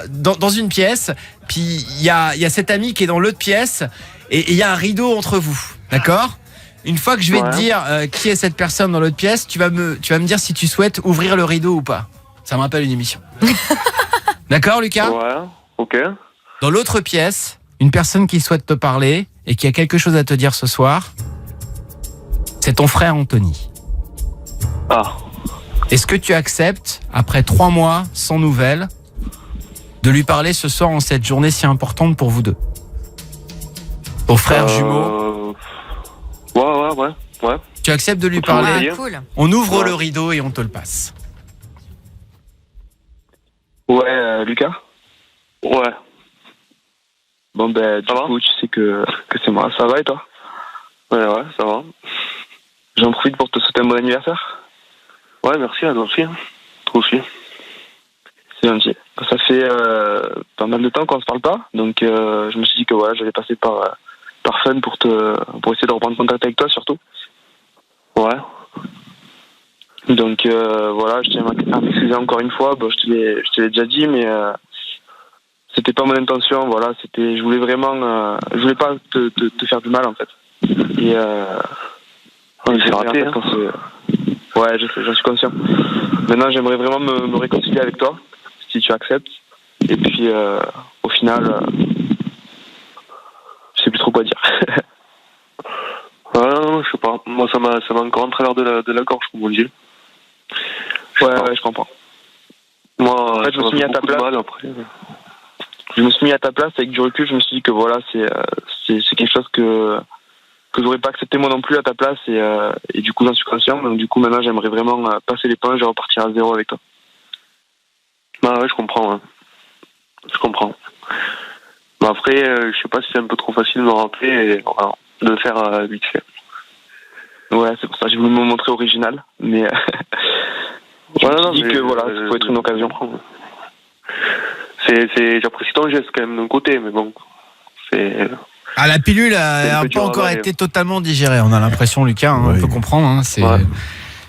dans une pièce, puis il y a cet ami qui est dans l'autre pièce et il y a un rideau entre vous, d'accord ? Une fois que je vais te dire qui est cette personne dans l'autre pièce, tu vas me dire si tu souhaites ouvrir le rideau ou pas. Ça me rappelle une émission. D'accord, Lucas ? Ouais, ok. Dans l'autre pièce, une personne qui souhaite te parler et qui a quelque chose à te dire ce soir, c'est ton frère Anthony. Ah. Est-ce que tu acceptes, après 3 mois sans nouvelles, de lui parler ce soir en cette journée si importante pour vous deux ? Ton frère jumeau. Ouais. Tu acceptes de lui parler ? Cool. On ouvre le rideau et on te le passe. Ouais, Lucas ? Ouais. Bon ben, du coup, tu sais que c'est moi. Ça va et toi ? Ouais, ça va. J'en profite pour te souhaiter un bon anniversaire. Ouais, merci à toi aussi. Toi aussi. C'est gentil. Ça fait pas mal de temps qu'on se parle pas, donc je me suis dit que j'allais passer par Fun pour essayer de reprendre contact avec toi surtout. Ouais. Donc je tiens à m'excuser encore une fois. Bon, je te l'ai déjà dit, mais c'était pas mon intention. Voilà, je voulais vraiment, je voulais pas te faire du mal en fait. Et c'est raté. Hein. Ouais, j'en suis conscient. Maintenant, j'aimerais vraiment me réconcilier avec toi, si tu acceptes. Et puis, au final, je sais plus trop quoi dire. Non, je sais pas. Moi, ça m'a encore en travers de la gorge, comme on dit. Ouais, je comprends. Moi, en fait, je me suis mis à ta place. Je me suis mis à ta place avec du recul. Je me suis dit que voilà, c'est quelque chose que j'aurais pas accepté moi non plus à ta place et du coup j'en suis conscient. Donc du coup maintenant j'aimerais vraiment passer l'éponge et repartir à zéro avec toi. Ah ouais, je comprends. Hein. Je comprends. Mais après, je sais pas si c'est un peu trop facile de me rappeler et voilà, de le faire vite fait. Ouais, c'est pour ça que j'ai voulu me montrer original, mais je me dis que voilà, ça peut être une occasion. j'apprécie ton geste quand même d'un côté, mais bon, c'est... Ah, la pilule a pas encore été totalement digérée, on a l'impression, Lucas, on peut comprendre. Hein,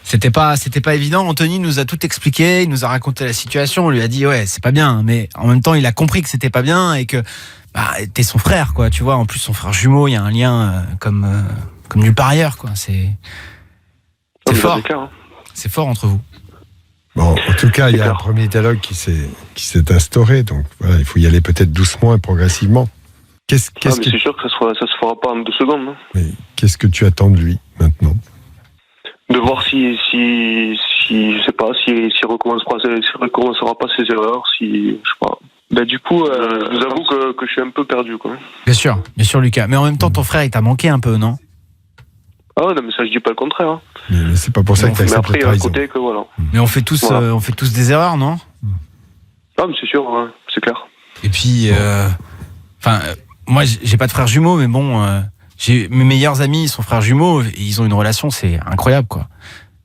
c'était pas évident. Anthony nous a tout expliqué, il nous a raconté la situation, on lui a dit ouais, c'est pas bien, mais en même temps, il a compris que c'était pas bien et que t'es son frère, quoi. Tu vois, en plus son frère jumeau, il y a un lien comme nulle part ailleurs, quoi. C'est fort. C'est fort entre vous. Bon, en tout cas, il y a un premier dialogue qui s'est instauré, donc voilà, il faut y aller peut-être doucement et progressivement. Mais c'est sûr que ça se fera pas en 2 secondes. Hein. Mais qu'est-ce que tu attends de lui maintenant? De voir si je sais pas, s'il recommencera pas ses erreurs, je sais pas. Du coup, je vous avoue que je suis un peu perdu, quoi. Bien sûr, Lucas. Mais en même temps, ton frère, il t'a manqué un peu, non? Ah ouais, non, mais ça, je dis pas le contraire. Hein. Mais c'est pas pour ça que t'as accepté la trahison. Côté que voilà. Mais on fait tous des erreurs, non? Ah, mais c'est sûr, ouais, c'est clair. Et puis, moi, j'ai pas de frère jumeau, mais bon, j'ai mes meilleurs amis, sont frères jumeaux, et ils ont une relation, c'est incroyable, quoi.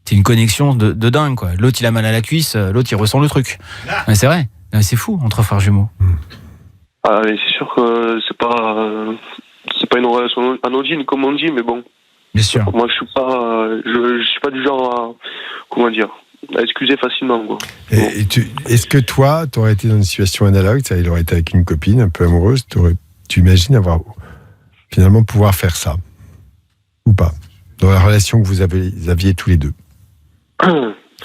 C'est une connexion de dingue, quoi. L'autre, il a mal à la cuisse, l'autre, il ressent le truc. Mais c'est vrai, c'est fou entre frères jumeaux. Ah, mais c'est sûr que c'est pas une relation anodine, comme on dit, mais bon. Bien sûr. Moi, je suis pas du genre à excuser facilement, quoi. Est-ce que toi, t'aurais été dans une situation analogue, il aurait été avec une copine un peu amoureuse, tu imagines finalement pouvoir faire ça ou pas dans la relation que vous aviez tous les deux?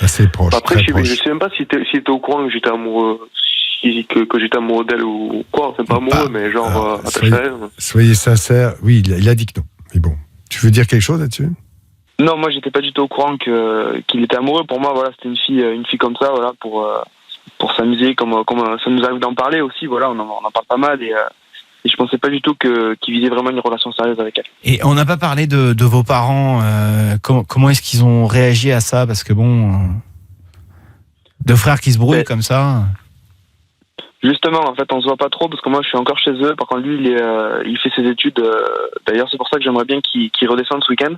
Assez proche. Après, très proche. Je sais même pas si t'es au courant que j'étais amoureux, que j'étais amoureux d'elle ou quoi. Enfin, pas amoureux, mais genre attaché à elle. Soyez sincère. Oui, il a dit que non. Mais bon, tu veux dire quelque chose là-dessus? Non, moi, j'étais pas du tout au courant qu'il était amoureux. Pour moi, voilà, c'était une fille comme ça, voilà, pour s'amuser, comme ça nous arrive d'en parler aussi. Voilà, on en parle pas mal et je pensais pas du tout qu'il visait vraiment une relation sérieuse avec elle. Et on n'a pas parlé de vos parents. Comment est-ce qu'ils ont réagi à ça? Parce que bon, deux frères qui se brouillent comme ça. Justement, en fait, on se voit pas trop parce que moi, je suis encore chez eux. Par contre, lui, il fait ses études. D'ailleurs, c'est pour ça que j'aimerais bien qu'il redescende ce week-end.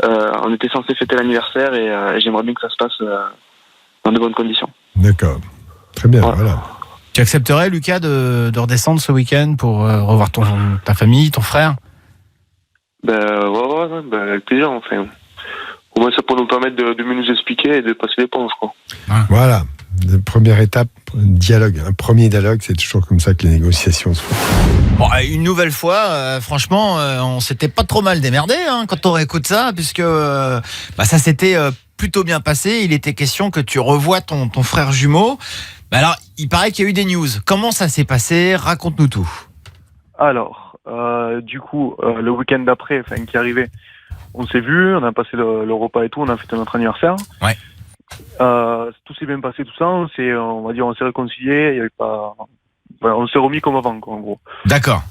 On était censé fêter l'anniversaire et j'aimerais bien que ça se passe dans de bonnes conditions. D'accord. Très bien, voilà. Tu accepterais, Lucas, de redescendre ce week-end pour revoir ta famille, ton frère? Ouais, avec plaisir, enfin. Au moins, ça peut nous permettre de mieux nous expliquer et de passer l'éponge, quoi. Voilà. La première étape, un premier dialogue, c'est toujours comme ça que les négociations se font. Bon, une nouvelle fois, franchement, on s'était pas trop mal démerdé quand on réécoute ça, puisque ça s'était plutôt bien passé. Il était question que tu revoies ton frère jumeau. Alors, il paraît qu'il y a eu des news. Comment ça s'est passé? Raconte-nous tout. Alors, du coup, le week-end d'après, qui arrivait, on s'est vu, on a passé le repas et tout, on a fêté notre anniversaire. Ouais. Tout s'est bien passé, tout ça. On s'est réconcilié. Il y avait pas. On s'est remis comme avant, quoi, en gros. D'accord.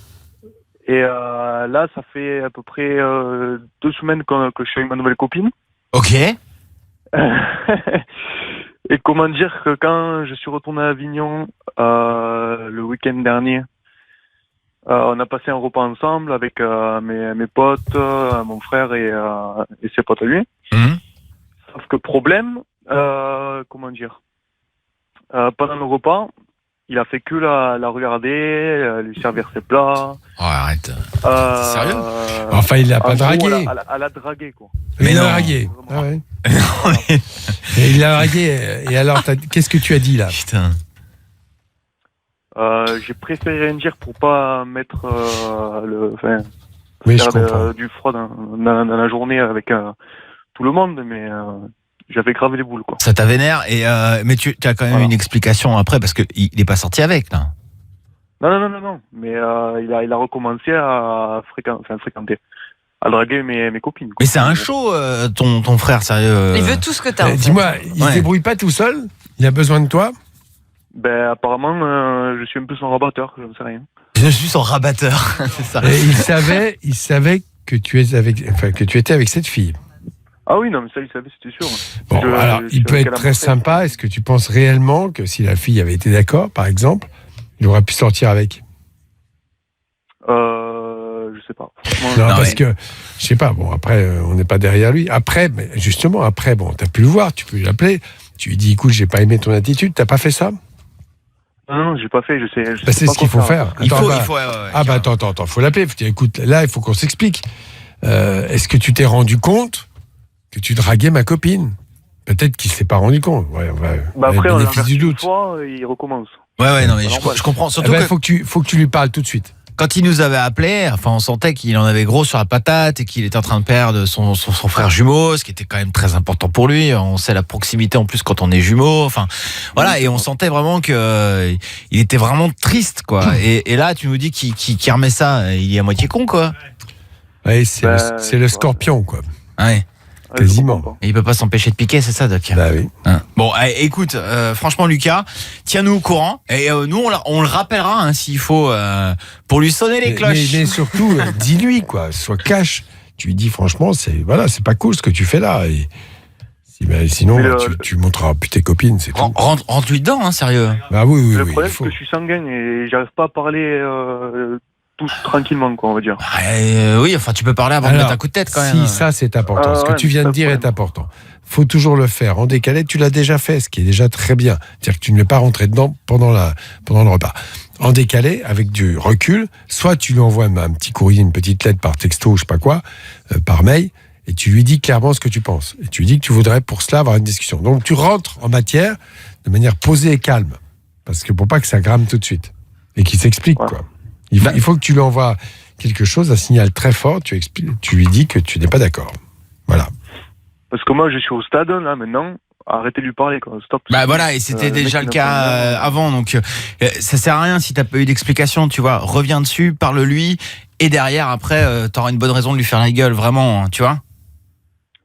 Et là, ça fait à peu près 2 semaines que je suis avec ma nouvelle copine. Ok. Et comment dire que quand je suis retourné à Avignon le week-end dernier, on a passé un repas ensemble avec mes potes, mon frère et ses potes à lui. Sauf que problème, comment dire, pendant le repas, il a fait que la regarder, lui servir ses plats. Oh, arrête. Sérieux? Enfin, il l'a pas dragué. Elle a dragué, quoi. Mais il l'a dragué. Ah ouais. Et il l'a dragué. Et alors, qu'est-ce que tu as dit là? Putain. J'ai préféré rien dire pour pas mettre du froid dans la journée avec tout le monde, mais j'avais grave les boules, quoi. Ça t'a vénère, mais tu as quand même une explication après, parce qu'il n'est pas sorti avec, là. Non, mais il a recommencé à fréquenter, à draguer mes copines, quoi. Mais c'est un show, ton frère, sérieux. Il veut tout ce que t'as. Dis-moi, il se débrouille pas tout seul? Il a besoin de toi? Apparemment, je suis un peu son rabatteur, je ne sais rien. Je suis son rabatteur, c'est ça. Et il savait que tu étais avec cette fille. Ah oui, non, mais ça, il savait, c'était sûr. Bon, alors, il peut être très sympa. Est-ce que tu penses réellement que si la fille avait été d'accord, par exemple, il aurait pu sortir avec? Je sais pas. Non, parce que, je sais pas, bon, après, on n'est pas derrière lui. Après, bon, t'as pu le voir, tu peux l'appeler. Tu lui dis, écoute, j'ai pas aimé ton attitude, t'as pas fait ça? Non, j'ai pas fait, je sais c'est pas ce qu'il quoi faut faire. Il faut, Attends, faut l'appeler. Faut dire, écoute, là, il faut qu'on s'explique. Est-ce que tu t'es rendu compte que tu draguais ma copine? Peut-être qu'il s'est pas rendu compte. Ouais, on va après, on bénéfice du doute. Fois, il recommence. Ouais, non, mais je comprends. Surtout que faut que tu lui parles tout de suite. Quand il nous avait appelé, enfin, on sentait qu'il en avait gros sur la patate et qu'il était en train de perdre son frère jumeau, ce qui était quand même très important pour lui. On sait la proximité en plus quand on est jumeaux. Enfin, voilà, et on sentait vraiment que il était vraiment triste, quoi. Et là, tu nous dis qu'il remet ça, il est à moitié con, quoi. Ouais, c'est le scorpion, quoi. Ouais. Quasiment. Et il peut pas s'empêcher de piquer, c'est ça, Doc? Bah oui. Bon, écoute, franchement, Lucas, tiens-nous au courant. Et nous, on le rappellera s'il faut pour lui sonner les cloches. Mais surtout, dis-lui, quoi. Sois cash. Tu lui dis, franchement, c'est pas cool ce que tu fais là. Et sinon, tu montreras plus tes copines, c'est tout. Rentre-lui dedans, sérieux. Bah oui. Le problème, c'est que je suis sanguin et j'arrive pas à parler tous tranquillement, quoi, on va dire. Oui, enfin, tu peux parler avant de mettre un coup de tête, quand même. Si, ça, c'est important. Ce que tu viens de dire est important. Faut toujours le faire. En décalé, tu l'as déjà fait, ce qui est déjà très bien. C'est-à-dire que tu ne l'es pas rentré dedans pendant le repas. En décalé, avec du recul, soit tu lui envoies un petit courrier, une petite lettre par texto, je sais pas quoi, par mail, et tu lui dis clairement ce que tu penses. Et tu lui dis que tu voudrais pour cela avoir une discussion. Donc tu rentres en matière de manière posée et calme. Parce que pour pas que ça grame tout de suite. Et qu'il s'explique, quoi. Il faut que tu lui envoies quelque chose, un signal très fort, tu lui dis que tu n'es pas d'accord. Voilà. Parce que moi, je suis au stade, là, maintenant. Arrêtez de lui parler, quoi. Stop. Bah voilà, et c'était déjà le cas avant, donc ça sert à rien si t'as pas eu d'explication, tu vois. Reviens dessus, parle-lui, et derrière, après, t'auras une bonne raison de lui faire la gueule, vraiment, tu vois.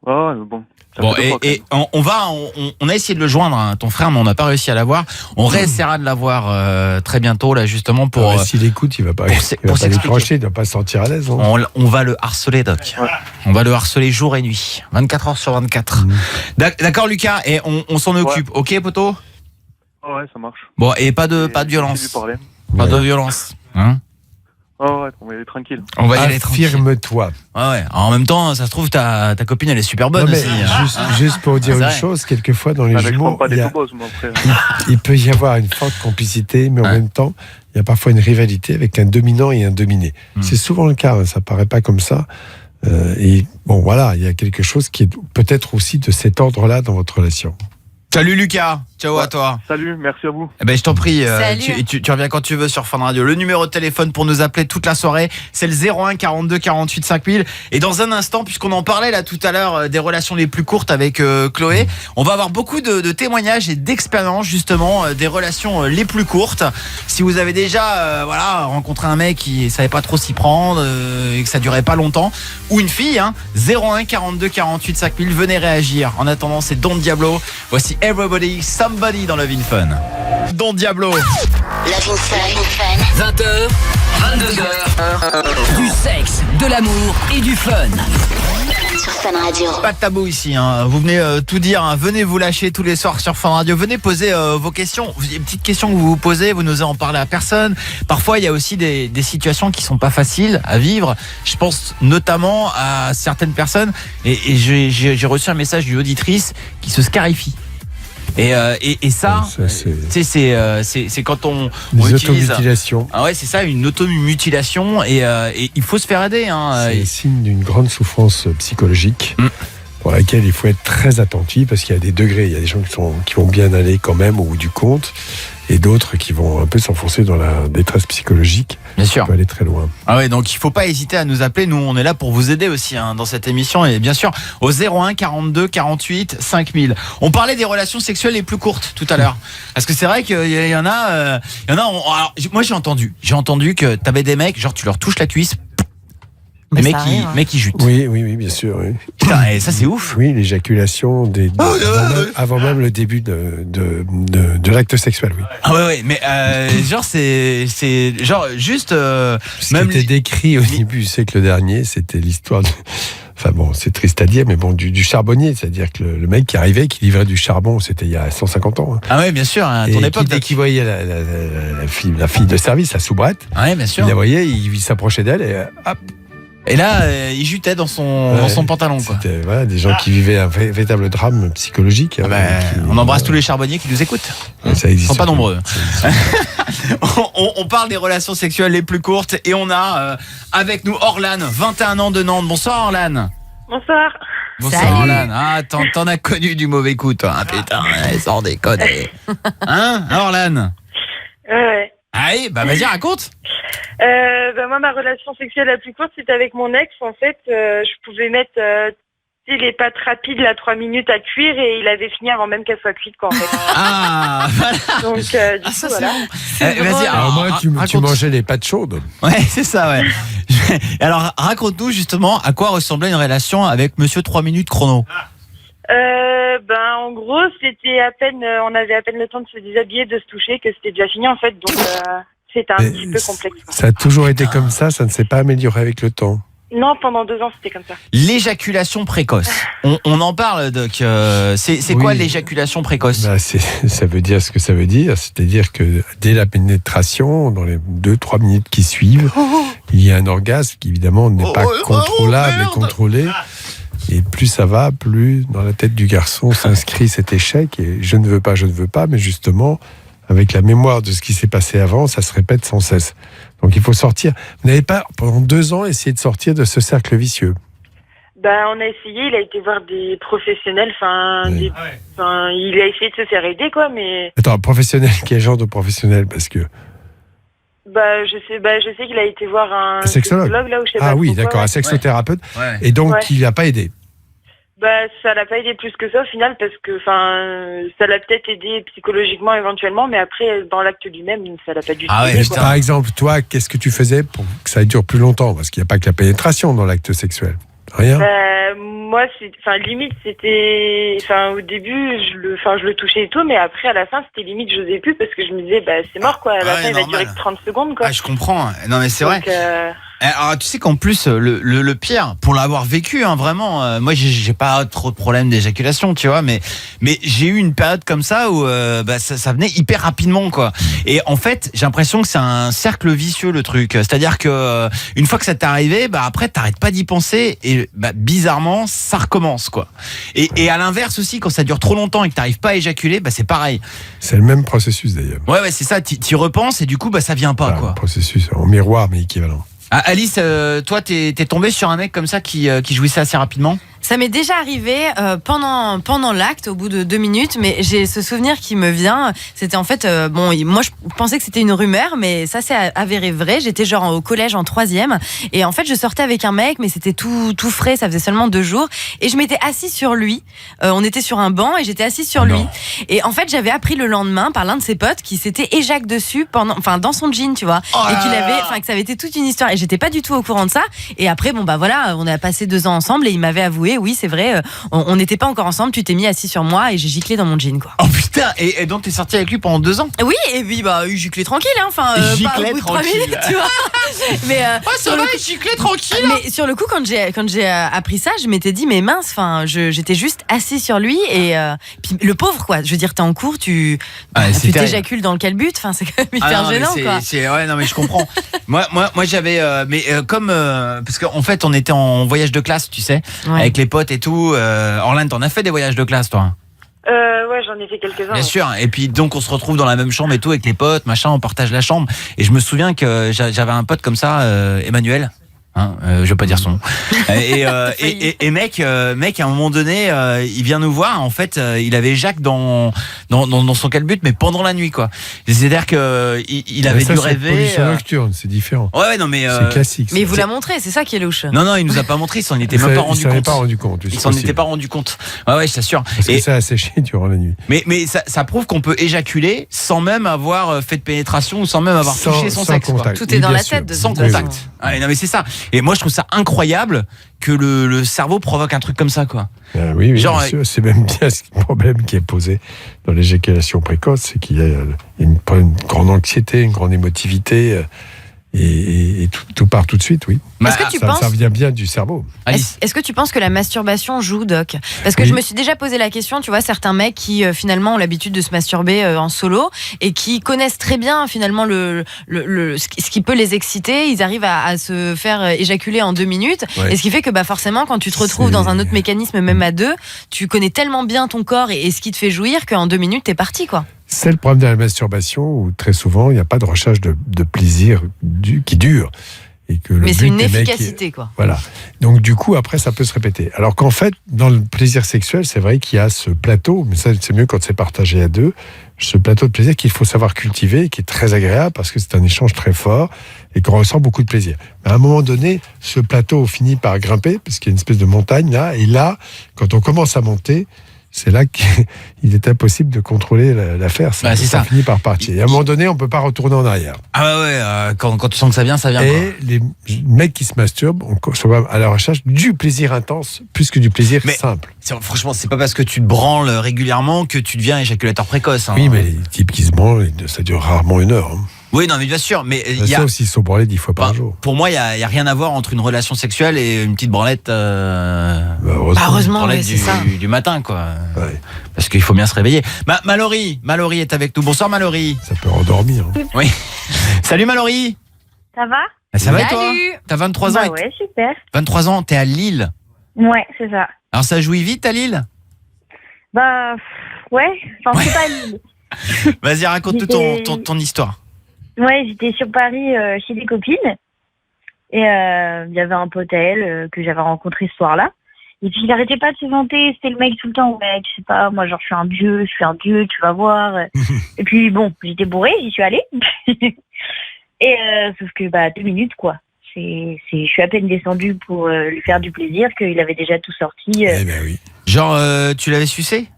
Ouais, mais bon. Bon, et on a essayé de le joindre, ton frère, mais on n'a pas réussi à l'avoir. On réessayera de l'avoir très bientôt, là, justement, pour... s'il écoute, il va pas décrocher, il ne va pas se sentir à l'aise. Hein. On va le harceler, Doc. Ouais. On va le harceler jour et nuit, 24 heures sur 24. D'accord, Lucas, et on s'en occupe, ok, poteau? Ouais, ça marche. Bon, et pas de violence. Pas de violence, hein? Oh ouais, on va y aller tranquille. On va y aller tranquille. Affirme-toi. Ouais. En même temps, ça se trouve, ta copine, elle est super bonne aussi. Juste pour dire une chose, quelquefois dans les jumeaux, il peut y avoir une forte complicité, mais en même temps, il y a parfois une rivalité avec un dominant et un dominé. C'est souvent le cas, ça paraît pas comme ça. Et bon, voilà, il y a quelque chose qui est peut-être aussi de cet ordre-là dans votre relation. Salut Lucas, ciao à toi. Salut, merci à vous. Eh ben, je t'en prie, tu reviens quand tu veux sur Fun Radio. Le numéro de téléphone pour nous appeler toute la soirée, c'est le 01 42 48 5000. Et dans un instant, puisqu'on en parlait là tout à l'heure des relations les plus courtes avec Chloé, on va avoir beaucoup de témoignages et d'expériences justement des relations les plus courtes. Si vous avez déjà rencontré un mec qui savait pas trop s'y prendre et que ça durait pas longtemps, ou une fille, 01 42 48 5000, venez réagir. En attendant, c'est Don Diablo. Voici Everybody, Somebody dans Love in Fun. Don Diablo. Love in Fun. 20h, 22h. Du sexe, de l'amour et du fun. Sur Fun Radio. Pas de tabou ici, vous venez tout dire, venez vous lâcher tous les soirs sur Fun Radio, venez poser vos questions, les petites questions que vous vous posez, vous n'osez en parler à personne. Parfois il y a aussi des situations qui sont pas faciles à vivre. Je pense notamment à certaines personnes et j'ai reçu un message d'une auditrice qui se scarifie. Et ça, c'est quand on utilise automutilation. Ah ouais, c'est ça, une automutilation et il faut se faire aider. C'est le signe d'une grande souffrance psychologique pour laquelle il faut être très attentif parce qu'il y a des degrés. Il y a des gens qui vont bien aller quand même au bout du compte et d'autres qui vont un peu s'enfoncer dans la détresse psychologique. Bien sûr. Ça peut aller très loin. Ah ouais, donc il faut pas hésiter à nous appeler. Nous, on est là pour vous aider aussi dans cette émission et bien sûr au 01 42 48 5000. On parlait des relations sexuelles les plus courtes tout à l'heure. Parce que c'est vrai qu'il y en a. Alors, moi, j'ai entendu que t'avais des mecs, genre tu leur touches la cuisse. Les mecs qui jutent. Oui, bien sûr. Oui. Putain, et ça c'est ouf. Oui, l'éjaculation avant même le début de l'acte sexuel, oui. Ah ouais, mais genre c'est genre juste. Ce qui était décrit au début du siècle dernier, c'était l'histoire de. Enfin bon, c'est triste à dire, mais bon, du charbonnier, c'est-à-dire que le mec qui arrivait, qui livrait du charbon, c'était il y a 150 ans. Ah ouais, bien sûr, à ton époque. Dès qu'il voyait la fille de service, la soubrette, ouais, bien sûr. il la voyait, il s'approchait d'elle et hop. Et là, il jutait dans son pantalon, quoi. C'était des gens qui vivaient un véritable drame psychologique. On embrasse tous les charbonniers qui nous écoutent. Ça existe. Ils sont pas nombreux. on parle des relations sexuelles les plus courtes et on a avec nous Orlan, 21 ans de Nantes. Bonsoir Orlan. Bonsoir. Bonsoir Orlan. Ah, t'en as connu du mauvais coup, toi. Hein, putain, sans déconner. Hein, Orlan? Ouais. Allez, vas-y, raconte. Moi, ma relation sexuelle la plus courte, c'était avec mon ex. En fait, je pouvais mettre les pâtes rapides, 3 minutes à cuire, et il avait fini avant même qu'elle soit cuite, quoi, en fait. Ah, voilà. Donc, du coup, voilà. Vas-y, alors moi, tu mangeais les pâtes chaudes. Ouais, c'est ça, ouais. Alors, raconte-nous justement à quoi ressemblait une relation avec Monsieur 3 minutes chrono. En gros, c'était on avait à peine le temps de se déshabiller, de se toucher, que c'était déjà fini, en fait. Donc, c'était un petit peu complexe. Ça a toujours été comme ça ne s'est pas amélioré avec le temps. Non, pendant 2 ans, c'était comme ça. L'éjaculation précoce. On en parle, Doc. C'est quoi l'éjaculation précoce? Ça veut dire ce que ça veut dire. C'est-à-dire que dès la pénétration, dans les 2-3 minutes qui suivent, il y a un orgasme qui, évidemment, n'est pas contrôlable et contrôlé. Et plus ça va, plus dans la tête du garçon s'inscrit cet échec. Et je ne veux pas, mais justement, avec la mémoire de ce qui s'est passé avant, ça se répète sans cesse. Donc il faut sortir. Vous n'avez pas, pendant 2 ans, essayé de sortir de ce cercle vicieux? On a essayé, il a été voir des professionnels, il a essayé de se faire aider, quoi, mais... Attends, professionnel, quel genre de professionnel? Parce que... je sais qu'il a été voir un sexologue, là où je sais pas. Ah oui, d'accord, un sexothérapeute. Ouais. Et donc, il n'a pas aidé? Ça l'a pas aidé plus que ça au final, parce que ça l'a peut-être aidé psychologiquement éventuellement, mais après dans l'acte lui-même ça l'a pas du tout aidé. Par exemple, toi, qu'est-ce que tu faisais pour que ça dure plus longtemps? Parce qu'il n'y a pas que la pénétration dans l'acte sexuel. Rien. Moi, limite c'était, au début je le touchais et tout, mais après à la fin c'était limite j'osais plus, parce que je me disais c'est mort, quoi. À la fin il va durer que 30 secondes, quoi. Ah, je comprends. Non mais c'est vrai. Alors tu sais qu'en plus le pire, pour l'avoir vécu, vraiment, moi j'ai pas trop de problème d'éjaculation, tu vois, mais j'ai eu une période comme ça où ça venait hyper rapidement, quoi. Et en fait j'ai l'impression que c'est un cercle vicieux, le truc. C'est-à-dire que une fois que ça t'est arrivé, après t'arrêtes pas d'y penser et bizarrement ça recommence, quoi. Et à l'inverse aussi, quand ça dure trop longtemps et que t'arrives pas à éjaculer, c'est pareil. C'est le même processus d'ailleurs. Ouais, c'est ça. T'y repenses et du coup ça vient pas, quoi. Un processus en miroir mais équivalent. Alice, toi, t'es tombée sur un mec comme ça qui jouissait assez rapidement? Ça m'est déjà arrivé pendant l'acte, au bout de 2 minutes, mais j'ai ce souvenir qui me vient. C'était en fait, moi je pensais que c'était une rumeur, mais ça s'est avéré vrai. J'étais genre au collège en 3e, et en fait je sortais avec un mec, mais c'était tout frais, ça faisait seulement 2 jours, et je m'étais assise sur lui. On était sur un banc et j'étais assise sur lui. Et en fait j'avais appris le lendemain par l'un de ses potes qui s'était éjac dessus dans son jean, tu vois, et que ça avait été toute une histoire. Et j'étais pas du tout au courant de ça. Et après on a passé 2 ans ensemble et il m'avait avoué, oui c'est vrai, on n'était pas encore ensemble, tu t'es mis assis sur moi et j'ai giclé dans mon jean, quoi. Oh putain, et donc t'es sorti avec lui pendant 2 ans? Oui, et puis il giclait tranquille, giclait pas au bout de 3 minutes, tu vois. Mais il giclait tranquille. Mais sur le coup, quand j'ai appris ça, je m'étais dit mais mince, j'étais juste assis sur lui, et puis le pauvre, quoi. Je veux dire, t'es en cours, tu t'éjacules dans quel but, c'est quand même hyper gênant, quoi. Ouais, non mais je comprends. moi j'avais parce qu'en fait on était en voyage de classe, tu sais, avec les potes et tout. Orlan, t'en as fait des voyages de classe, toi? Ouais, j'en ai fait quelques-uns. Bien sûr. Et puis donc on se retrouve dans la même chambre et tout avec les potes, machin, on partage la chambre. Et je me souviens que j'avais un pote comme ça, Emmanuel. Je vais pas dire son nom. Et mec, à un moment donné, il vient nous voir. En fait, il avait Jacques dans son calbut, mais pendant la nuit, quoi. C'est-à-dire que il avait dû rêver. Position nocturne, c'est différent. Ouais, non mais c'est classique. Mais il vous l'a montré, c'est ça qui est louche. Non, il nous a pas montré, il s'en était même pas rendu compte. Il s'en était pas rendu compte. Ouais, je t'assure. Parce que ça a séché durant la nuit. Mais ça prouve qu'on peut éjaculer sans même avoir fait de pénétration ou sans même avoir touché son sexe. Tout est dans la tête. Sans contact. Non mais c'est ça. Et moi je trouve ça incroyable que le cerveau provoque un truc comme ça, quoi. Oui, genre, bien sûr. C'est même bien ce problème qui est posé dans l'éjaculation précoce, c'est qu'il y a une grande anxiété, une grande émotivité, et tout part tout de suite, oui. Est-ce que tu penses... Ça vient bien du cerveau. Est-ce que tu penses que la masturbation joue, Doc? Parce que je me suis déjà posé la question, tu vois, certains mecs qui finalement ont l'habitude de se masturber en solo et qui connaissent très bien finalement ce qui peut les exciter, ils arrivent à se faire éjaculer en 2 minutes. Ouais. Et ce qui fait que forcément, quand tu te retrouves dans un autre mécanisme, même à 2, tu connais tellement bien ton corps et ce qui te fait jouir qu'en 2 minutes, t'es parti, quoi. C'est le problème de la masturbation où très souvent, il n'y a pas de recherche de plaisir qui dure. Et que mais c'est une efficacité, quoi. Voilà. Donc, du coup, après, ça peut se répéter. Alors qu'en fait, dans le plaisir sexuel, c'est vrai qu'il y a ce plateau, mais ça, c'est mieux quand c'est partagé à 2, ce plateau de plaisir qu'il faut savoir cultiver, qui est très agréable parce que c'est un échange très fort et qu'on ressent beaucoup de plaisir. Mais à un moment donné, ce plateau finit par grimper, parce qu'il y a une espèce de montagne là, et là, quand on commence à monter, c'est là qu'il est impossible de contrôler l'affaire. Ça finit par partir. Et à un moment donné, on ne peut pas retourner en arrière. Ah ouais, quand tu sens que ça vient, ça vient. Et les mecs qui se masturbent sont à la recherche du plaisir intense plus que du plaisir simple. Franchement, c'est pas parce que tu te branles régulièrement que tu deviens éjaculateur précoce. Hein. Oui, mais les types qui se branlent, ça dure rarement 1 heure. Hein. Oui, non, mais bien sûr. Mais ça aussi, ils sont branlés 10 fois par jour. Pour moi, il n'y a rien à voir entre une relation sexuelle et une petite branlette. Heureusement, c'est ça. Du matin, quoi. Ouais. Parce qu'il faut bien se réveiller. Mallory est avec nous. Bonsoir, Mallory. Ça peut endormir. Hein. Oui. Salut, Mallory. Ça va? Ça va et toi? T'as 23 ans. Ouais, super. 23 ans, t'es à Lille. Ouais, c'est ça. Alors, ça jouit vite à Lille? Ouais. Enfin, c'est pas Lille. Vas-y, raconte ton histoire. Ouais, j'étais sur Paris chez des copines et il y avait un pote à elle que j'avais rencontré ce soir-là. Et puis il n'arrêtait pas de se vanter, c'était le mec tout le temps, ouais, tu sais pas, moi genre je suis un dieu, tu vas voir. Et puis bon, j'étais bourrée, j'y suis allée. Et sauf que 2 minutes quoi. Je suis à peine descendue pour lui faire du plaisir qu'il avait déjà tout sorti. Eh ben oui. Genre tu l'avais sucé?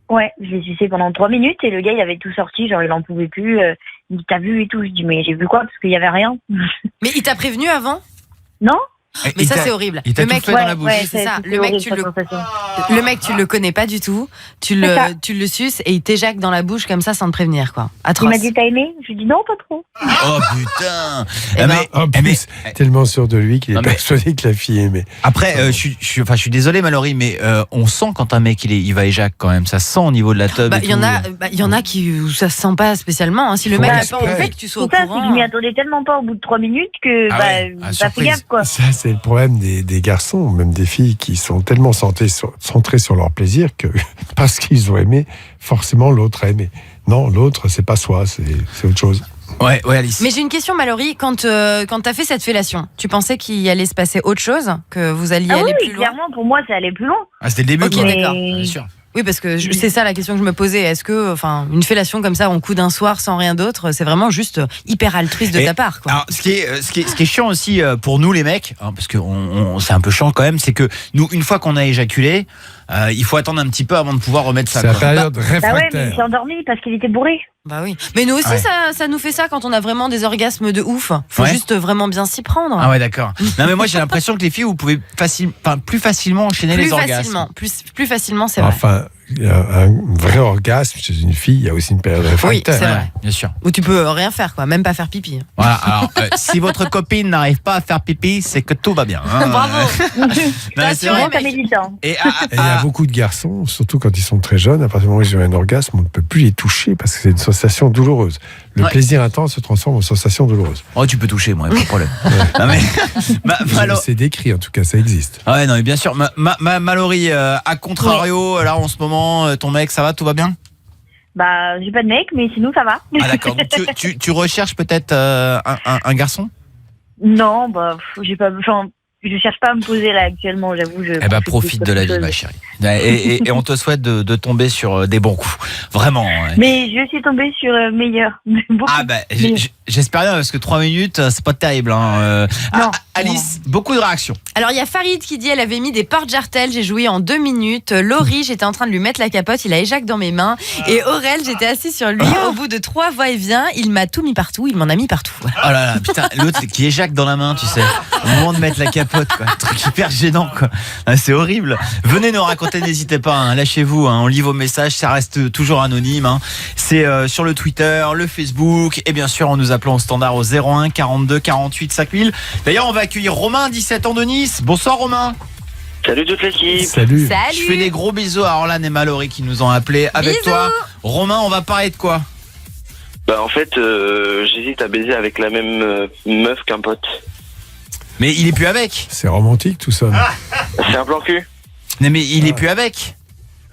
Ouais, je l'ai sucé pendant 3 minutes et le gars il avait tout sorti, genre il en pouvait plus. Il me dit t'as vu et tout, je dis mais j'ai vu quoi parce qu'il y avait rien. Mais il t'a prévenu avant? Non. Mais ça c'est horrible. Il t'a tout fait dans la bouche. Ouais, c'est ça. Le mec tu le connais pas du tout. Tu le suces et il t'éjacte dans la bouche comme ça sans te prévenir quoi. Atroce. Il m'a dit t'as aimé? Je lui dis non pas trop. Oh putain. En plus, tellement sûr de lui qu'il est persuadé que la fille aimait. Après je suis désolé Mallory mais on sent quand un mec il va éjac quand même, ça sent au niveau de la teub. Il y en a où ça se sent pas spécialement hein. Si le mec n'a pas envie que tu sois au courant. C'est que je m'y attendais tellement pas au bout de 3 minutes que ça fait gaffe quoi. Ça c'est le problème des garçons, même des filles qui sont tellement centrés sur leur plaisir que parce qu'ils ont aimé, forcément l'autre a aimé. Non, l'autre c'est pas soi, c'est autre chose. Ouais, Alice. Mais j'ai une question, Mallory. Quand t'as fait cette fellation, tu pensais qu'il allait se passer autre chose, que vous alliez aller plus loin? Clairement, pour moi, ça allait plus loin. Ah, c'était le début. Ok, d'accord. Bien sûr. Oui, parce que c'est ça la question que je me posais. Est-ce que, une fellation comme ça, en coup d'un soir, sans rien d'autre, c'est vraiment juste hyper altruiste de ta part, quoi. Alors, ce qui est chiant aussi pour nous les mecs, hein, parce que c'est un peu chiant quand même, c'est que nous, une fois qu'on a éjaculé, il faut attendre un petit peu avant de pouvoir remettre ça. C'est la période réfractaire. Ouais, mais il s'est endormi parce qu'il était bourré. Bah oui. Mais nous aussi, ça nous fait ça quand on a vraiment des orgasmes de ouf. Faut juste vraiment bien s'y prendre. Ah ouais, d'accord. Non, mais moi, j'ai l'impression que les filles, vous pouvez plus facilement enchaîner les orgasmes. Plus facilement, c'est vrai. Enfin, un vrai orgasme chez une fille, il y a aussi une période réfractaire. Oui, c'est vrai. Bien sûr. Où tu peux rien faire, quoi. Même pas faire pipi. Voilà. Alors, si votre copine n'arrive pas à faire pipi, c'est que tout va bien. Hein. Bravo. C'est vrai. Et il y a beaucoup de garçons, surtout quand ils sont très jeunes, à partir du moment où ils ont un orgasme, on ne peut plus les toucher parce que c'est une sensation douloureuse. Le plaisir intense se transforme en sensation douloureuse. Oh, tu peux toucher, moi, pas de problème. C'est décrit, en tout cas, ça existe. Ouais, non, mais bien sûr. Mallory, à contrario, là, en ce moment, ton mec, ça va, tout va bien? Bah, j'ai pas de mec, mais sinon, ça va. Ah, d'accord. Donc, tu recherches peut-être un garçon? Non, j'ai pas. Je cherche pas à me poser là actuellement, j'avoue. Profite de la vie, ma chérie. Et on te souhaite de tomber sur des bons coups. Vraiment. Ouais. Mais je suis tombée sur meilleur. J'espère bien parce que 3 minutes, c'est pas terrible. Hein. Non, Alice, beaucoup de réactions. Alors il y a Farid qui dit elle avait mis des porte-jartelles, j'ai joué en 2 minutes. Laurie, j'étais en train de lui mettre la capote, il a éjac dans mes mains. Et Aurel, j'étais assis sur lui. Au bout de 3 va-et-vient, il m'a tout mis partout, il m'en a mis partout. Oh là là, putain, l'autre qui éjac dans la main, tu sais. Au moment de mettre la capote, quoi. Un truc hyper gênant, quoi. Ah, c'est horrible. Venez nous raconter, n'hésitez pas, hein. Lâchez-vous, hein. On lit vos messages, ça reste toujours anonyme, hein. C'est sur le Twitter, le Facebook et bien sûr en nous appelant au standard au 01 42 48 5000. D'ailleurs, on va accueillir Romain, 17 ans de Nice. Bonsoir Romain. Salut toute l'équipe. Salut. Je fais des gros bisous à Orlan et Mallory qui nous ont appelés. Avec Bisous. toi, Romain, on va parler de quoi? Bah en fait, j'hésite à baiser avec la même meuf qu'un pote. Mais il est plus avec. C'est romantique tout ça. C'est un plan cul. Non mais il est plus avec.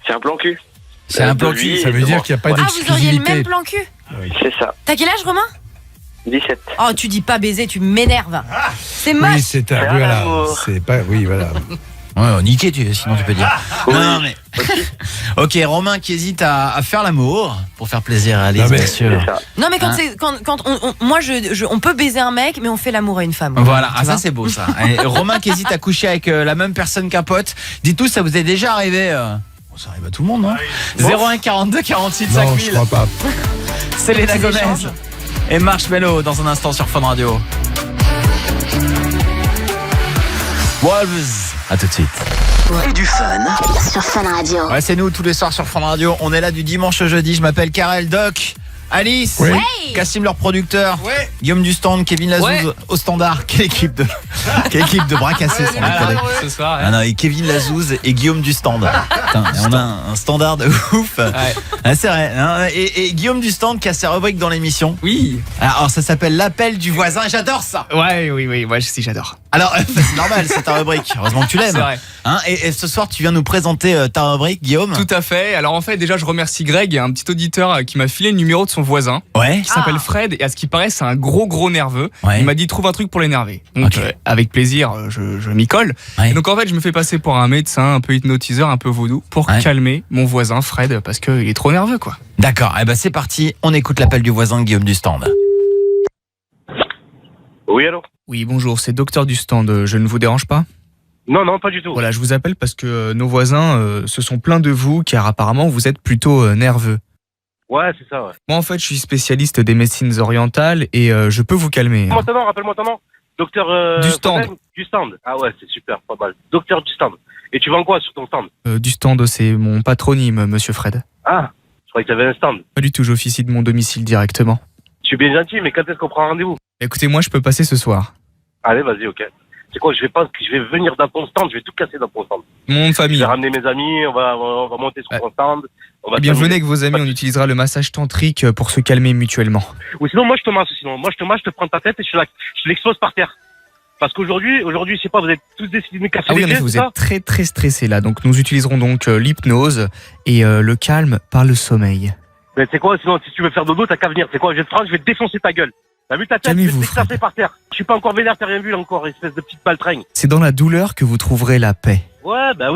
C'est un plan cul. C'est un plan cul. Ça veut dire qu'il n'y a pas Ah, vous auriez le d'exclusivité. même plan cul? C'est ça. T'as quel âge, Romain? 17. Oh, tu dis pas baiser, tu m'énerves. C'est moche. Oui, c'est un voilà. C'est pas. Oui, voilà. Ouais, niqué, sinon tu peux dire. Non, mais. Ok, Romain qui hésite à faire l'amour pour faire plaisir à Alice, bien sûr. Non, mais quand Hein c'est quand moi on peut baiser un mec, mais on fait l'amour à une femme. Voilà, Tu ah, ça vois c'est beau ça. Et Romain qui hésite à coucher avec la même personne qu'un pote. Dites-nous, ça vous est déjà arrivé Bon, ça arrive à tout le monde, non? 01 42 48 5000. Non, je crois pas. C'est Selena Gomez et Marshmello dans un instant sur Fun Radio. Wolves, à tout de suite. Et du fun Sur Fun Radio. Ouais, c'est nous tous les soirs sur Fun Radio. On est là du dimanche au jeudi. Je m'appelle Karel, Doc, Alice, Oui. Cassim leur producteur, Guillaume du stand, Kevin Lazouze au standard. Quelle équipe de bras cassés, sans déconner. Ce soir. Ah non, et Kevin Lazouze et Guillaume du stand. Putain, on a un standard de ouf. Ah, c'est vrai. Hein, et Guillaume du stand qui a sa rubrique dans l'émission. Oui. Alors ça s'appelle l'appel du voisin. J'adore ça. Ouais, oui, moi aussi j'adore. Alors c'est normal, c'est ta rubrique. Heureusement que tu l'aimes. C'est vrai. Hein, et ce soir tu viens nous présenter ta rubrique, Guillaume. Tout à fait. Alors en fait, déjà je remercie Greg, un petit auditeur qui m'a filé le numéro de son voisin. Ouais. Qui s'appelle Fred, et à ce qui paraît c'est un gros nerveux. Ouais. Il m'a dit trouve un truc pour l'énerver. Donc avec plaisir je m'y colle. Ouais. Et donc en fait je me fais passer pour un médecin un peu hypnotiseur, un peu vaudou, pour calmer mon voisin Fred parce qu'il est trop nerveux quoi. D'accord, eh ben c'est parti, on écoute l'appel du voisin Guillaume du stand. Oui, allô? Oui, bonjour, c'est docteur du stand, je ne vous dérange pas? Non, pas du tout. Voilà, je vous appelle parce que nos voisins se sont plaints de vous car apparemment vous êtes plutôt nerveux. Ouais, c'est ça, ouais. Moi en fait je suis spécialiste des médecines orientales et je peux vous calmer. Rappelle-moi ton nom. Docteur... Du stand. Du stand. Ah ouais, c'est super, pas mal. Docteur du stand. Et tu vends quoi sur ton stand? Du stand, c'est mon patronyme, monsieur Fred. Ah, je croyais que tu avais un stand. Pas du tout, j'officie de mon domicile directement. Je suis bien gentil, mais quand est-ce qu'on prend rendez-vous? Écoutez, moi je peux passer ce soir. Allez, vas-y, ok. C'est quoi, je vais venir dans ton stand, je vais tout casser dans ton stand. Mon nom de famille. Je vais ramener mes amis, on va monter sur ton stand. On va Eh bien, s'amuser. venez avec vos amis, on utilisera le massage tantrique pour se calmer mutuellement. Ou sinon, moi je te masse, je te prends ta tête et je l'expose par terre. Parce qu'aujourd'hui, je sais pas, vous êtes tous décidés de me casser Ah oui, les en pieds, effet, vous c'est ça? êtes très stressé là, donc nous utiliserons donc l'hypnose et le calme par le sommeil. Mais c'est quoi, sinon, si tu veux faire dodo, t'as qu'à venir. C'est quoi, je vais te prendre, je vais te défoncer ta gueule. T'as vu ta tête? Calmez-vous, Je vais t'éclater par terre. Je suis pas encore vénère, t'as rien vu là encore, espèce de petite baltringue. C'est dans la douleur que vous trouverez la paix. Ouais, bah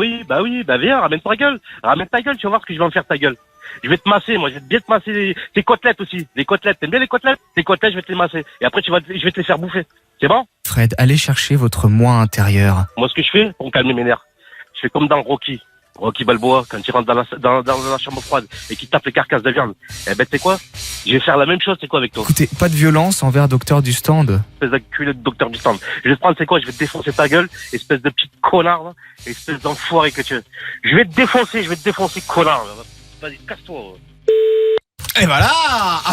viens, ramène ta gueule. Ramène ta gueule, tu vas voir ce que je vais en faire ta gueule. Je vais te masser, moi, je vais bien te masser tes côtelettes aussi. Les côtelettes, t'aimes bien les côtelettes? Tes côtelettes, je vais te les masser. Et après, je vais te les faire bouffer. C'est bon? Fred, allez chercher votre moi intérieur. Moi, ce que je fais, pour me calmer mes nerfs, je fais comme dans Rocky Balboa, quand il rentre dans la chambre froide et qu'il tape les carcasses de viande. Eh ben, tu sais quoi? Je vais faire la même chose, c'est quoi avec toi? Écoutez, pas de violence envers docteur du stand. Espèce d'acculé de docteur du stand. Je vais te prendre, c'est quoi? Je vais te défoncer ta gueule, espèce de petit connard, là. Espèce d'enfoiré que tu es. Je vais te défoncer, connard, là. Vas-y, casse-toi. Et voilà.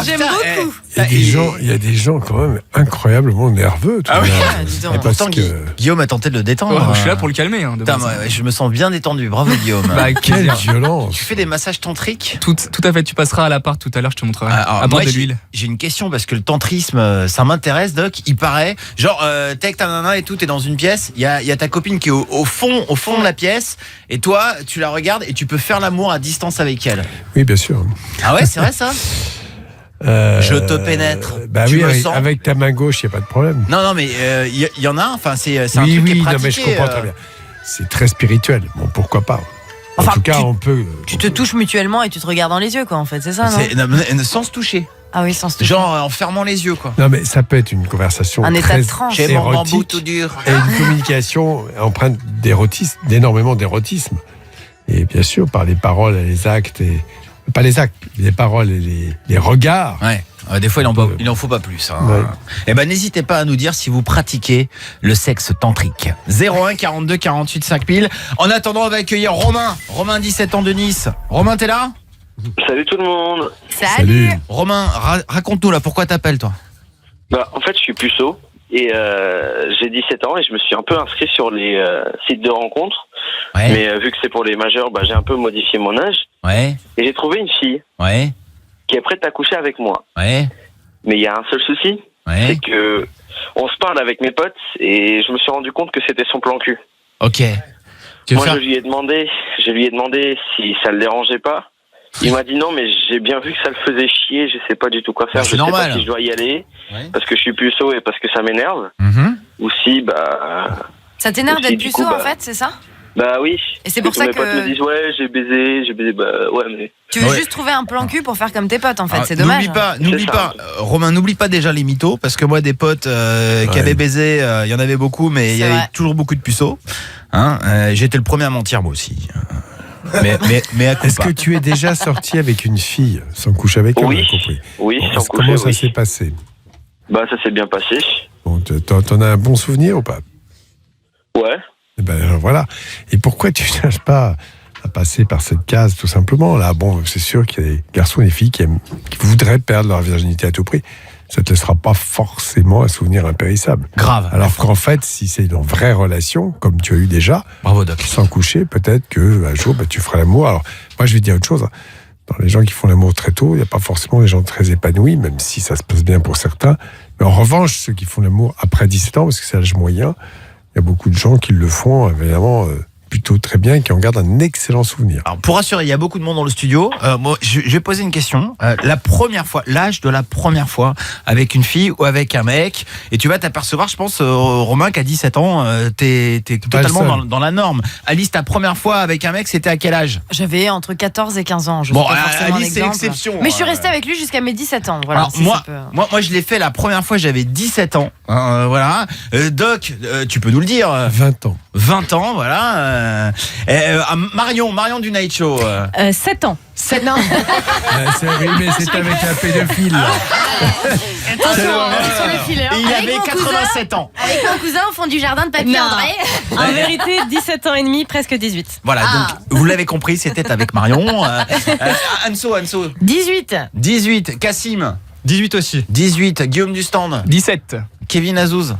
J'aime beaucoup. Il y a des gens quand même incroyablement nerveux. Ah oui, dis donc. Et parce pourtant, que... Guillaume a tenté de le détendre. Oh, je suis là pour le calmer. Hein, de Putain, base. moi, je me sens bien détendu. Bravo Guillaume. Bah, Quelle violence. Tu fais des massages tantriques? Tout à fait, tu passeras à l'appart tout à l'heure, je te montrerai. Alors, à bord moi, de l'huile. J'ai une question parce que le tantrisme, ça m'intéresse, Doc. Il paraît, genre, t'es avec ta nana et tout, t'es dans une pièce, il y a ta copine qui est au fond de la pièce, et toi, tu la regardes et tu peux faire l'amour à distance avec elle. Oui, bien sûr. Ah ouais, c'est vrai ça? Je te pénètre. Bah tu oui, me sens? avec ta main gauche, il n'y a pas de problème. Non, mais il y en a un, enfin, c'est un truc qui est Oui, pratiqué. non, mais je comprends très bien. C'est très spirituel. Bon, pourquoi pas? En Enfin, tout cas, on peut. Tu te touches mutuellement et tu te regardes dans les yeux, quoi, en fait, c'est ça, non? Non, mais sans se toucher. Ah oui, sans se toucher. Genre en fermant les yeux, quoi. Non, mais ça peut être une conversation Un état très de transe. J'ai mon bambou érotique tout dur. et une communication empreinte d'énormément d'érotisme. Et bien sûr, par les paroles et les actes, et pas les actes, les paroles et les regards, Des fois, il en faut pas plus. Hein. Ouais. Eh ben, n'hésitez pas à nous dire si vous pratiquez le sexe tantrique. 01 42 48 5000. En attendant, on va accueillir Romain. Romain, 17 ans de Nice. Romain, t'es là ? Salut tout le monde. Salut. Romain, raconte-nous là, pourquoi t'appelles toi ? Bah, en fait, je suis puceau et j'ai 17 ans et je me suis un peu inscrit sur les sites de rencontres. Ouais. Mais vu que c'est pour les majeurs, j'ai un peu modifié mon âge. Ouais. Et j'ai trouvé une fille qui est prête à coucher avec moi. Ouais. Mais il y a un seul souci, c'est que on se parle avec mes potes et je me suis rendu compte que c'était son plan cul. Ok. Moi, je lui ai demandé si ça le dérangeait pas. Il m'a dit non, mais j'ai bien vu que ça le faisait chier, je sais pas du tout quoi faire. C'est je sais normal. pas si je dois y aller parce que je suis puceau et parce que ça m'énerve. Ou si, Ça t'énerve aussi, d'être du puceau coup, en fait, c'est ça ? Bah oui. Et c'est pour ça mes potes me disent ouais, j'ai baisé, mais. Tu veux juste trouver un plan cul pour faire comme tes potes en fait, c'est dommage. N'oublie pas, Romain, n'oublie pas déjà les mythos, parce que moi des potes qui avaient baisé, il y en avait beaucoup, mais il y avait toujours beaucoup de puceaux. Hein, j'étais le premier à mentir moi aussi. Mais est-ce que tu es déjà sorti avec une fille sans coucher avec elle? Oui, compris. Oui, sans coucher. Comment ça s'est passé? Bah ça s'est bien passé. Bon, t'en as un bon souvenir ou pas? Ouais. Et ben alors, voilà. Et pourquoi tu cherches pas à passer par cette case tout simplement? Là, bon, c'est sûr qu'il y a des garçons et des filles qui voudraient perdre leur virginité à tout prix. Ça te laissera pas forcément un souvenir impérissable. Grave. Alors qu'en fait, si c'est une vraie relation, comme tu as eu déjà, bravo Doc, sans coucher, peut-être qu'un jour, tu feras l'amour. Alors, moi, je vais dire autre chose. Dans les gens qui font l'amour très tôt, il n'y a pas forcément des gens très épanouis, même si ça se passe bien pour certains. Mais en revanche, ceux qui font l'amour après 17 ans, parce que c'est l'âge moyen, il y a beaucoup de gens qui le font, évidemment, plutôt très bien et qui en gardent un excellent souvenir. Alors, pour rassurer, il y a beaucoup de monde dans le studio. Moi, je vais poser une question. La première fois, l'âge de la première fois avec une fille ou avec un mec, et tu vas t'apercevoir, je pense, Romain, qu'à 17 ans, t'es totalement dans la norme. Alice, ta première fois avec un mec, c'était à quel âge? J'avais entre 14 et 15 ans. Je bon, sais pas forcément Alice, c'est l'exemple. l'exception. Mais je suis restée avec lui jusqu'à mes 17 ans. Voilà, alors, moi, je l'ai fait la première fois, j'avais 17 ans. Voilà. Doc, tu peux nous le dire. 20 ans. 20 ans, voilà. Marion du Night Show. 7 ans. 7 ans. Mais c'est avec un pédophile. Attention, sur le filet. Il avait 87 ans. Avec mon cousin au fond du jardin de Papy André. En vérité, 17 ans et demi, presque 18. Voilà, donc vous l'avez compris, c'était avec Marion. Anso. 18. Cassim. 18 aussi. 18. Guillaume du Stand. 17. Kevin Azouz.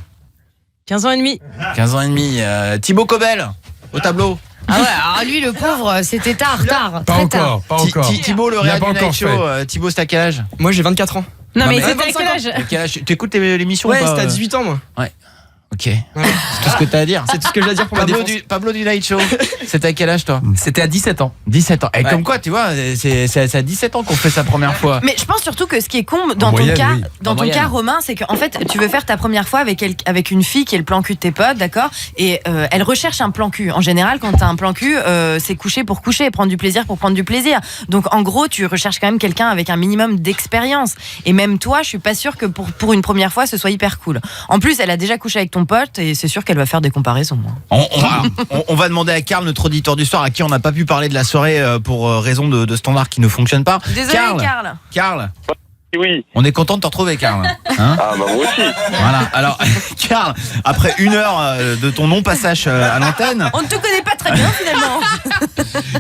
15 ans et demi. 15 ans et demi. Thibaut Cobel, au tableau. Ah ouais, alors lui le pauvre, c'était tard. Pas encore. Thibaut, le réel du Night Show. Thibaut, c'est à quel âge? Moi j'ai 24 ans. Non mais c'était à quel âge? Tu écoutes l'émission? Ouais, c'était à 18 ans moi. Ouais. Ok. C'est tout ce que t'as à dire. C'est tout ce que j'ai à dire pour ma défense. Pablo du Night Show. C'était à quel âge toi? C'était à 17 ans. 17 ans. Et ouais. Comme quoi, tu vois, c'est à 17 ans qu'on fait sa première fois. Mais je pense surtout que ce qui est con dans ton cas, Romain, c'est qu'en fait, tu veux faire ta première fois avec une fille qui est le plan cul de tes potes, d'accord? Et elle recherche un plan cul. En général, quand t'as un plan cul, c'est coucher pour coucher, prendre du plaisir pour prendre du plaisir. Donc en gros, tu recherches quand même quelqu'un avec un minimum d'expérience. Et même toi, je suis pas sûre que pour une première fois, ce soit hyper cool. En plus, elle a déjà couché avec ton pote et c'est sûr qu'elle va faire des comparaisons. On va demander à Karl, notre auditeur du soir, à qui on n'a pas pu parler de la soirée pour raison de standards qui ne fonctionnent pas. Désolé, Karl. Oui. On est content de te retrouver, Karl. Hein? Ah bah moi aussi. Voilà. Alors, Karl, après 1 heure de ton non-passage à l'antenne, on ne te connaît pas très bien finalement.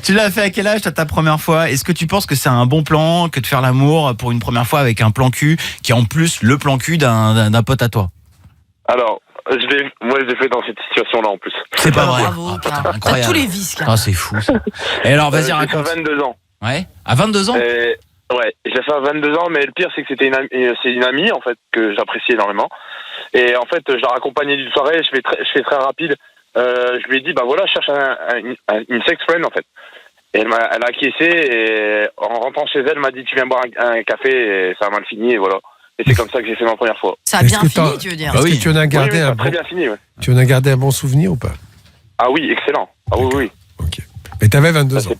Tu l'as fait à quel âge ta première fois? Est-ce que tu penses que c'est un bon plan que de faire l'amour pour une première fois avec un plan cul qui est en plus le plan cul d'un pote à toi? Alors, moi je l'ai fait dans cette situation-là en plus. C'est pas vrai. Bravo, incroyable. tous les vices. C'est fou ça. Et alors vas-y raconte. J'ai 22 ans. Ouais. À 22 ans? Ouais, j'ai fait à 22 ans, mais le pire c'est que c'est une amie en fait que j'apprécie énormément. Et en fait, je l'ai raccompagnée d'une soirée. Je fais très rapide. Je lui ai dit bah voilà, je cherche une sex friend en fait. Et elle a acquiescé et en rentrant chez elle, elle m'a dit tu viens boire un café et ça a mal fini et voilà. Et c'est comme ça que j'ai fait ma première fois. Ça a bien fini, tu veux dire? Est-ce que tu en as gardé très bien fini, ouais. Tu en as gardé un bon souvenir ou pas? Ah oui, excellent. Ah oui. Ok. Mais t'avais 22 ans.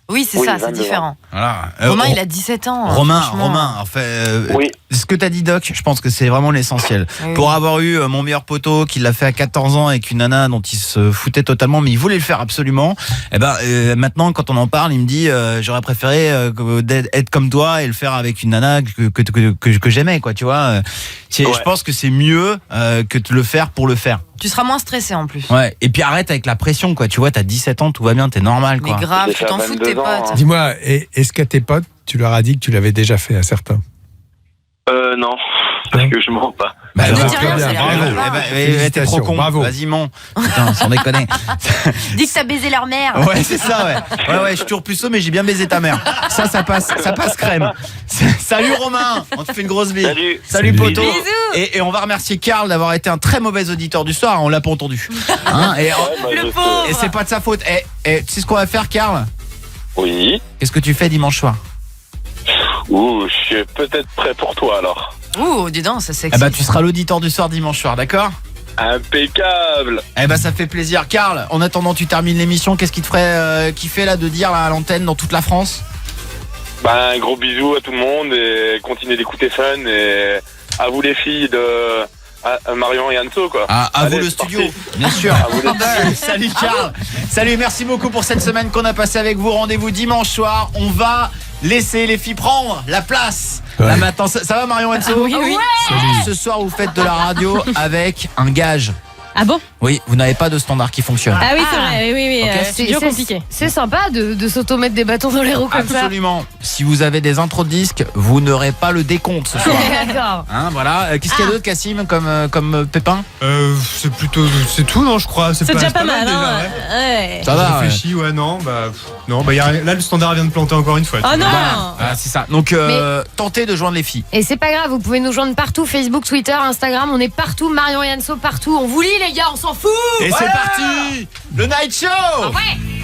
Oui, c'est ça, c'est différent. Voilà. Romain, il a 17 ans. Romain, franchement. en fait, ce que t'as dit, Doc, je pense que c'est vraiment l'essentiel. Oui. Pour avoir eu mon meilleur poteau qui l'a fait à 14 ans avec une nana dont il se foutait totalement, mais il voulait le faire absolument. Et maintenant, quand on en parle, il me dit j'aurais préféré être comme toi et le faire avec une nana que j'aimais, quoi. Tu vois. Je pense que c'est mieux que de le faire pour le faire. Tu seras moins stressé en plus. Ouais. Et puis arrête avec la pression, quoi. Tu vois, t'as 17 ans, tout va bien, t'es normal, quoi. Mais grave, tu t'en fous de tes potes. Dis-moi, est-ce qu'à tes potes, tu leur as dit que tu l'avais déjà fait à certains? Non, parce que je mens pas. Ne dis rien, c'est la t'es trop con. Bravo. Vas-y, mens. Putain, sans déconner. Dis que t'as baisé leur mère. Ouais, c'est ça, ouais. Ouais, je suis toujours puceau, mais j'ai bien baisé ta mère. Ça passe crème. Salut Romain, on te fait une grosse bise. Salut poteau. Bisous. Et on va remercier Karl d'avoir été un très mauvais auditeur du soir, on l'a pas entendu. Hein, Le pauvre. et c'est pas de sa faute. Tu sais ce qu'on va faire, Karl? Oui. Qu'est-ce que tu fais dimanche soir? Ouh, je suis peut-être prêt pour toi alors. Ouh, dis donc, ça c'est sexy. Tu seras l'auditeur du soir dimanche soir, d'accord? Impeccable. Ça fait plaisir. Karl, en attendant tu termines l'émission, qu'est-ce qui te ferait kiffer là de dire là, à l'antenne dans toute la France? Un gros bisou à tout le monde et continuez d'écouter Fun et à vous les filles de Marion et Anso, quoi. À vous le studio, bien sûr. Salut Karl. Salut, merci beaucoup pour cette semaine qu'on a passée avec vous. Rendez-vous dimanche soir. On va laisser les filles prendre la place. Là maintenant, ça va Marion Anso? Oui. Ce soir, vous faites de la radio avec un gage. Ah bon? Oui, vous n'avez pas de standard qui fonctionne. Ah oui, c'est vrai, oui. Ok. C'est dur, compliqué. C'est sympa de s'auto-mettre des bâtons dans les roues comme ça. Absolument. Si vous avez des intros de disques, vous n'aurez pas le décompte ce soir. D'accord. Voilà. Qu'est-ce qu'il y a d'autre, Cassim, comme pépin? C'est tout, non, je crois. C'est déjà pas mal, hein. Ouais. Ça va. Je réfléchis, non, là le standard vient de planter encore une fois. Oh non. C'est ça. Donc tentez de joindre les filles. Et c'est pas grave, vous pouvez nous joindre partout, Facebook, Twitter, Instagram, on est partout, Marion et Anso partout. On vous lit les gars, on s'en fout. Et c'est parti, le Night Show. Ouais.